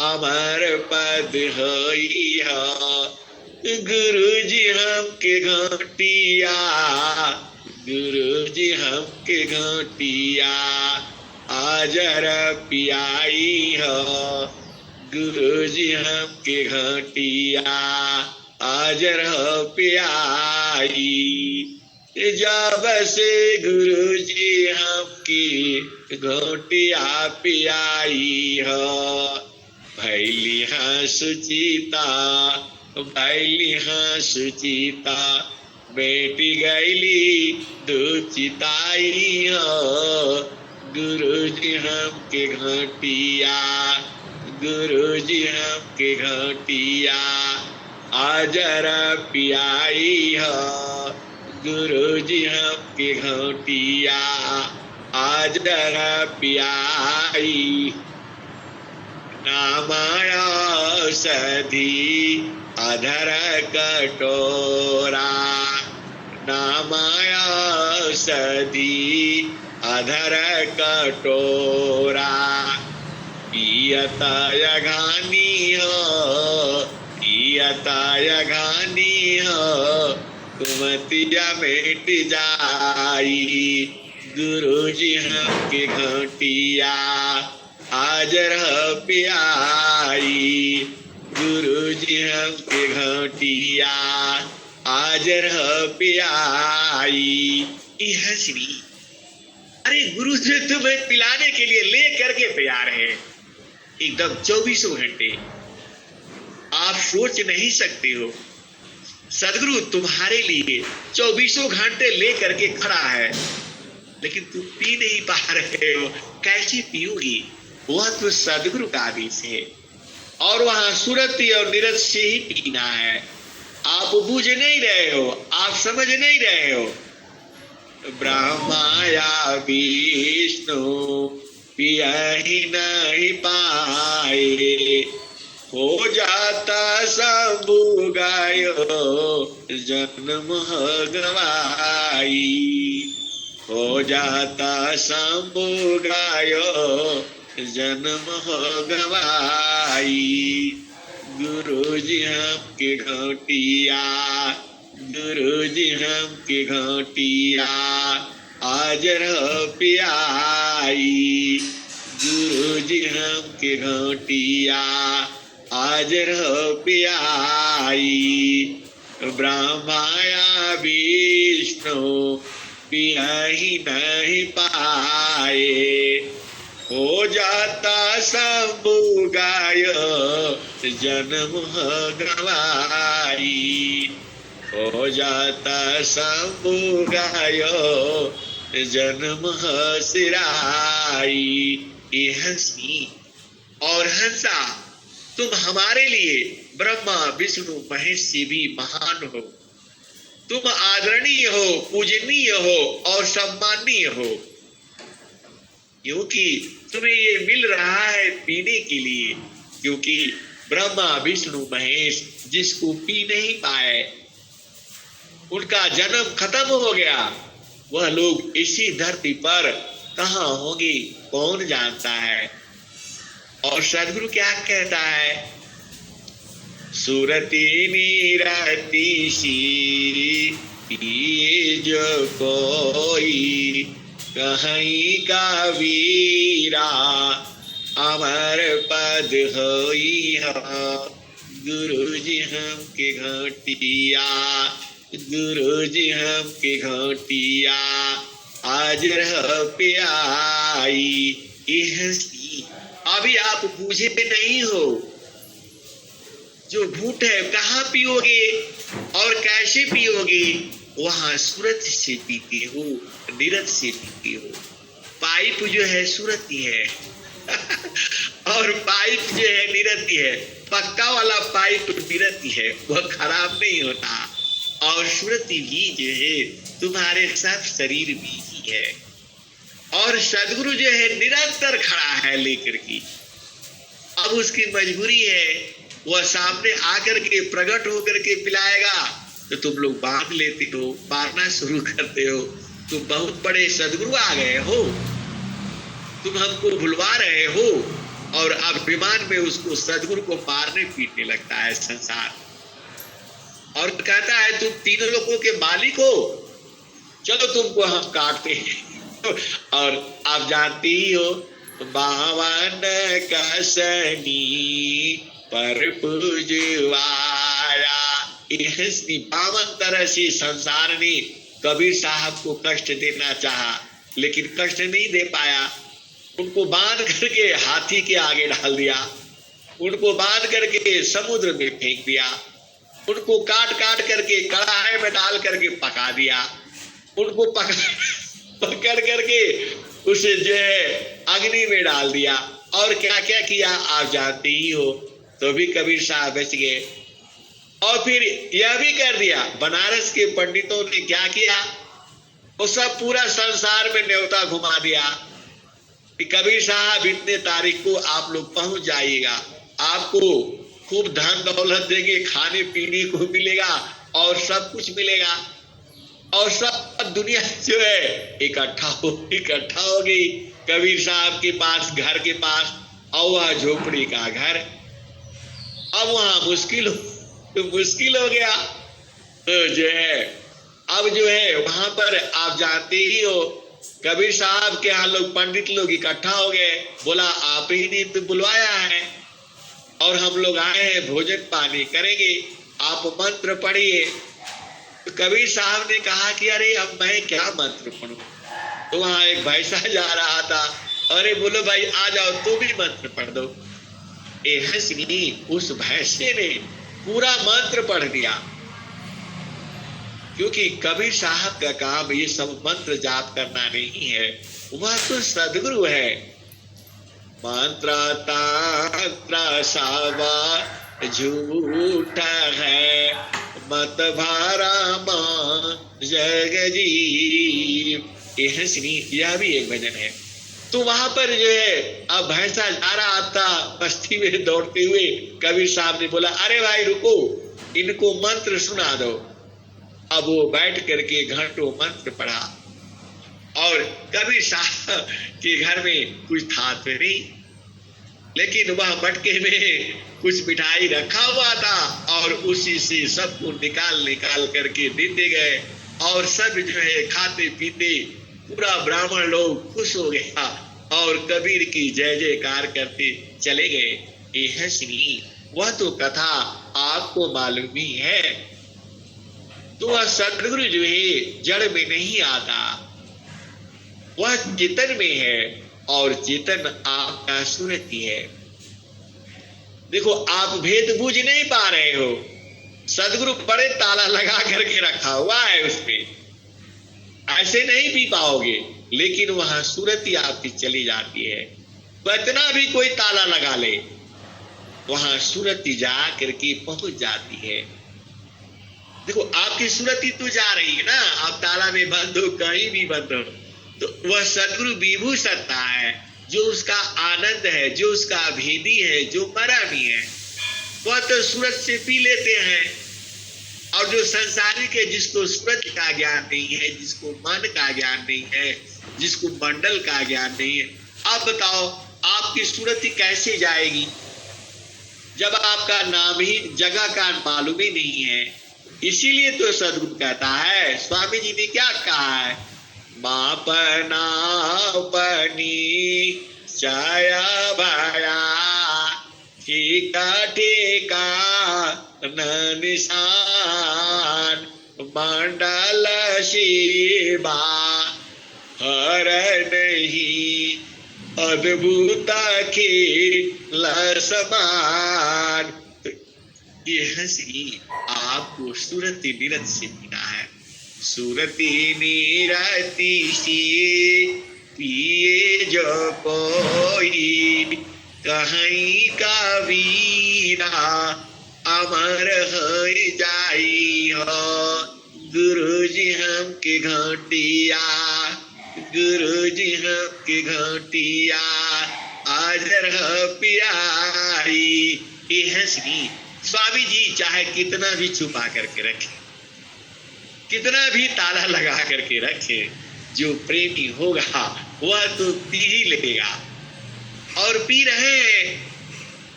अमर पद होई हा। गुरु जी हमके घाटिया, गुरु जी हमके घाटिया आजर पियाई हो। गुरु जी हमके घाटिया आजर पियाई। जब से गुरु जी हमकी घाटिया पियाई हो, भैली हाँ सुचिता, भैली हाँ सुचिता, बेटी गैली दुचिताई हो। गुरु जी हमके घाटिया, गुरु जी हमके घाटिया आजर पियाई हो। गुरु जी हमके घाटिया आजर पियाई। नामाया सधी अधर कटोरा, नामाया सधी अधर कटोरा, पियता यघानी हो, पियता यघानी हो, कुमतिया मिट जाई। गुरु जी हमके घाटिया आजर पियाई। गुरु जी हमके घाटिया आजर पियाई। ये हंसनी, अरे गुरु जी तुम्हें पिलाने के लिए ले करके तैयार है एकदम 24 घंटे। आप सोच नहीं सकते हो, सदगुरु तुम्हारे लिए 24 घंटे ले करके खड़ा है, लेकिन तुम पी नहीं पा रहे हो। कैसे पियोगी? वह तो सदगुरु का आदेश है, और वहां सुरति और निरत से ही पीना है। आप बूझ नहीं रहे हो, आप समझ नहीं रहे हो। ब्रह्मा या विष्णु पिया ही नहीं पाए, हो जाता शंभु गायो जन्म गवाई। हो जाता शंभु गायो जन्म गवाई। गुरु जी हमके घाटिया, गुरु जी हमके घाटिया आजर पियाई। गुरु जी हमके घाटिया आजर पियाई। ब्रह्माया विष्णु पिया ही नहीं पाए, हो जाता शंभु गायो जन्म गवाई। हो जाता शंभु गायो जन्म सिराई। ये हंसी और हंसा, तुम हमारे लिए ब्रह्मा विष्णु महेश से भी महान हो। तुम आदरणीय हो, पूजनीय हो और सम्माननीय हो, क्योंकि तुम्हें ये मिल रहा है पीने के लिए। क्योंकि ब्रह्मा विष्णु महेश जिसको पी नहीं पाए, उनका जन्म खत्म हो गया, वह लोग इसी धरती पर कहां होंगे कौन जानता है। और सदगुरु क्या कहता है? सुरती नीरती सी पिए जो कोई, कहीं का वीरा अमर पद होई हा। गुरु जी हमके घाटिया, गुरु जी हमके घाटिया आज रह प्याई ये हंसी। अभी आप बूझे नहीं हो, जो घूंट है कहाँ पियोगे और कैसे पियोगे, वहां सूरत से पीते हो, नीरज से पीते हो। पाइप जो है सूरती है और पाइप जो है नीरती है। पक्का वाला पाइप नीरती है, वह खराब नहीं होता। और सूरती भी जो है तुम्हारे सब शरीर भी ही है। और सदगुरु जो है निरंतर खड़ा है लेकर के। अब उसकी मजबूरी है, वह सामने आकर के प्रकट होकर के पिलाएगा तो तुम लोग बांध लेते हो, मारना शुरू करते हो। तुम बहुत बड़े सदगुरु आ गए हो, तुम हमको भुलवा रहे हो। और अब विमान में उसको सदगुरु को मारने पीटने लगता है संसार। और कहता है तुम तीनों लोगों के मालिक हो, चलो तुमको हम काटते हैं। और आप जानती ही हो, बावन का शनि पर पूजवाया। बावन तरह से संसार ने कबीर साहब को कष्ट देना चाहा, लेकिन कष्ट नहीं दे पाया। उनको बांध करके हाथी के आगे डाल दिया, उनको बांध करके समुद्र में फेंक दिया, उनको काट काट करके कढ़ाई में डाल करके पका दिया, उनको पकड़ करके उसे जो है अग्नि में डाल दिया। और क्या क्या किया आप जानते ही हो। तो भी कबीर साहब बच गए। और फिर यह भी कर दिया, बनारस के पंडितों ने क्या किया, वो सब पूरा संसार में न्योता घुमा दिया कि कबीर साहब इतने तारीख को आप लोग पहुंच जाइएगा, आपको खूब धन दौलत देंगे, खाने पीने को मिलेगा और सब कुछ मिलेगा। और सब दुनिया जो है इकट्ठा हो गई कबीर साहब के पास, घर के पास। और वह झोपड़ी का घर, अब वहां मुश्किल हो गया। तो जो है अब जो है वहां पर आप जानते ही हो, कबीर साहब के यहाँ लोग पंडित लोग इकट्ठा हो गए। बोला आप ही ने तो बुलवाया है और हम लोग आए हैं, भोजन पानी करेंगे, आप मंत्र पढ़िए। तो कबीर साहब ने कहा कि अरे अब मैं क्या मंत्र पढ़ूं। तो वहां एक भैंसा जा रहा था, अरे बोलो भाई आ जाओ तुम भी मंत्र पढ़ दो। हंसनी उस भैंसे ने पूरा मंत्र पढ़ दिया, क्योंकि कबीर साहब का काम ये सब मंत्र जाप करना नहीं है, वह तो सदगुरु है। मंत्र तंत्र सब झूठा है, मत भरम जग जीव। यह भी एक भजन है। तो वहां पर जो है अब भैंसा जा रहा था बस्ती में दौड़ते हुए, कबीर साहब ने बोला अरे भाई रुको, इनको मंत्र सुना दो। अब वो बैठ करके घंटों मंत्र पढ़ा। और कबीर साहब के घर में कुछ था तो नहीं, लेकिन वह मटके में कुछ मिठाई रखा हुआ था और उसी से सबको निकाल करके देते गए। और सब जो है खाते पीते पूरा ब्राह्मण लोग खुश हो गया और कबीर की जय जयकार करते चले गए। ये हंसनी वह तो कथा आपको मालूम ही है। तो वह सदगुरु जो है जड़ में नहीं आता, वह चेतन में है और चेतन आपका सुरती है। देखो आप भेद बूझ नहीं पा रहे हो, सदगुरु बड़े ताला लगा करके रखा हुआ है उसमें, ऐसे नहीं पी पाओगे। लेकिन वहां सूरती आपकी चली जाती है, तो इतना भी कोई ताला लगा ले वहां सूरती जा करके पहुंच जाती है। देखो आपकी सूरती तो जा रही है ना, आप ताला में बंद हो कहीं भी बंद हो, तो वह सदगुरु विभू सत्ता है, जो उसका आनंद है, जो उसका भेदी है, जो मरा भी है, वह तो सूरत से पी लेते हैं। और जो संसारिक है, जिसको सूरत का ज्ञान नहीं है, जिसको मन का ज्ञान नहीं है, जिसको मंडल का ज्ञान नहीं है, आप बताओ आपकी सूरती कैसे जाएगी जब आपका नाम ही जगह का मालूम ही नहीं है। इसीलिए तो सदगुरु कहता है, स्वामी जी ने क्या कहा है, मापना पनी छाया भाया ठीका ठीका न निशान मंडल शिवा। हर नहीं अद्भुता खेल समान। तो ये हंसी आपको सुरति निरत से पीना है। सुरति निरति से पिए जो कोई कहीं का वीरा अमर हो जाई हो। गुरु जी हम के घाटिया, गुरु जी हम के घाटिया आजर हो प्यारी। ये हंसी स्वामी जी चाहे कितना भी छुपा करके रखे, कितना भी ताला लगा करके रखे, जो प्रेमी होगा वह तो पी ही लेगा। और पी रहे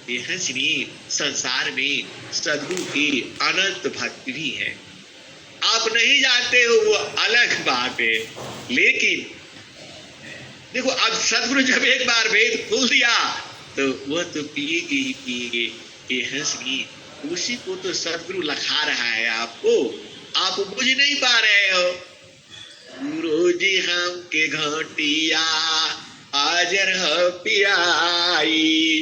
ये हंसनी संसार में सद्गुरु की अनंत भक्ति भी है। आप नहीं जानते हो वो अलग बात है, लेकिन देखो अब सद्गुरु जब एक बार वेद खोल दिया तो वह तो पिएगी ही पिएगी। ये हंसनी उसी को तो सद्गुरु लखा रहा है आपको, आप बुझ नहीं पा रहे हो। गुरु जी हम के घाटिया आजर हो पियाई,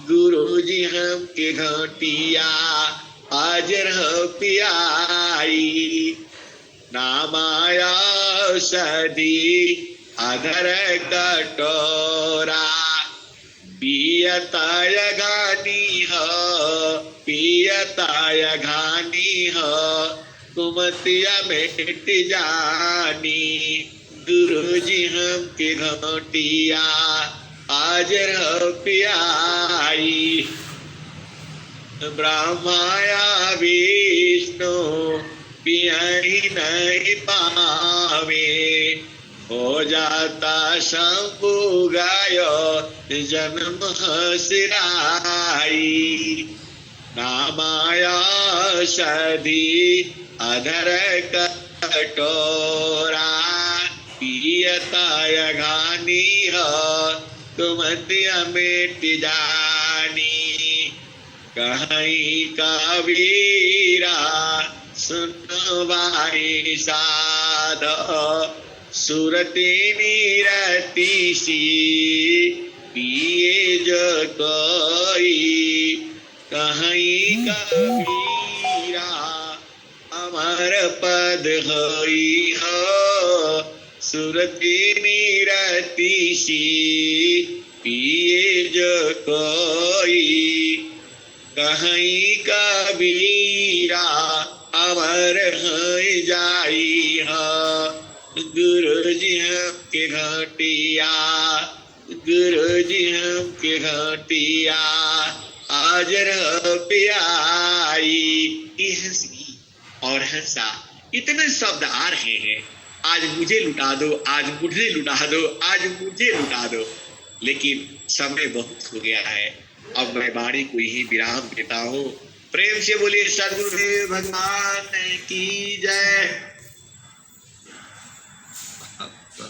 गुरु जी हम के घाटिया आजर हो पियाई। नामाया सदी अधर कटोरा पियताय घानी हो, पियताय घानी हो कुमतिया मिट जानी। गुरु जी हम के घाटिया आजर हो पियाई। ब्रह्माया विष्णु पियाई नहीं पावे, हो जाता शंभु गायो जन्म हसिराई। नामाया सदी अधर कटोरा पियताय घानी हो कुमतिया मिट जानी। कहीं का वीरा सुनवाई साध, सुरति निरति सी पिए जो कोई। कहीं का वीरा अमर पद होई हो, सुरति निरति सी पिए जो कोई। कहीं का वीरा अमर हो जाई हो। गुरु जी हम के घाटिया, गुरु जी हम के घाटिया आजर हो पियाई। ये हंसी और हंसा इतने शब्द आ रहे हैं, आज मुझे लुटा दो, आज मुझे लुटा दो, आज मुझे लुटा दो, लेकिन समय बहुत हो गया है। अब मैं वाणी को ही विराम देता हूँ। प्रेम से बोलिए सद्गुरुदेव भगवान की जय। आपका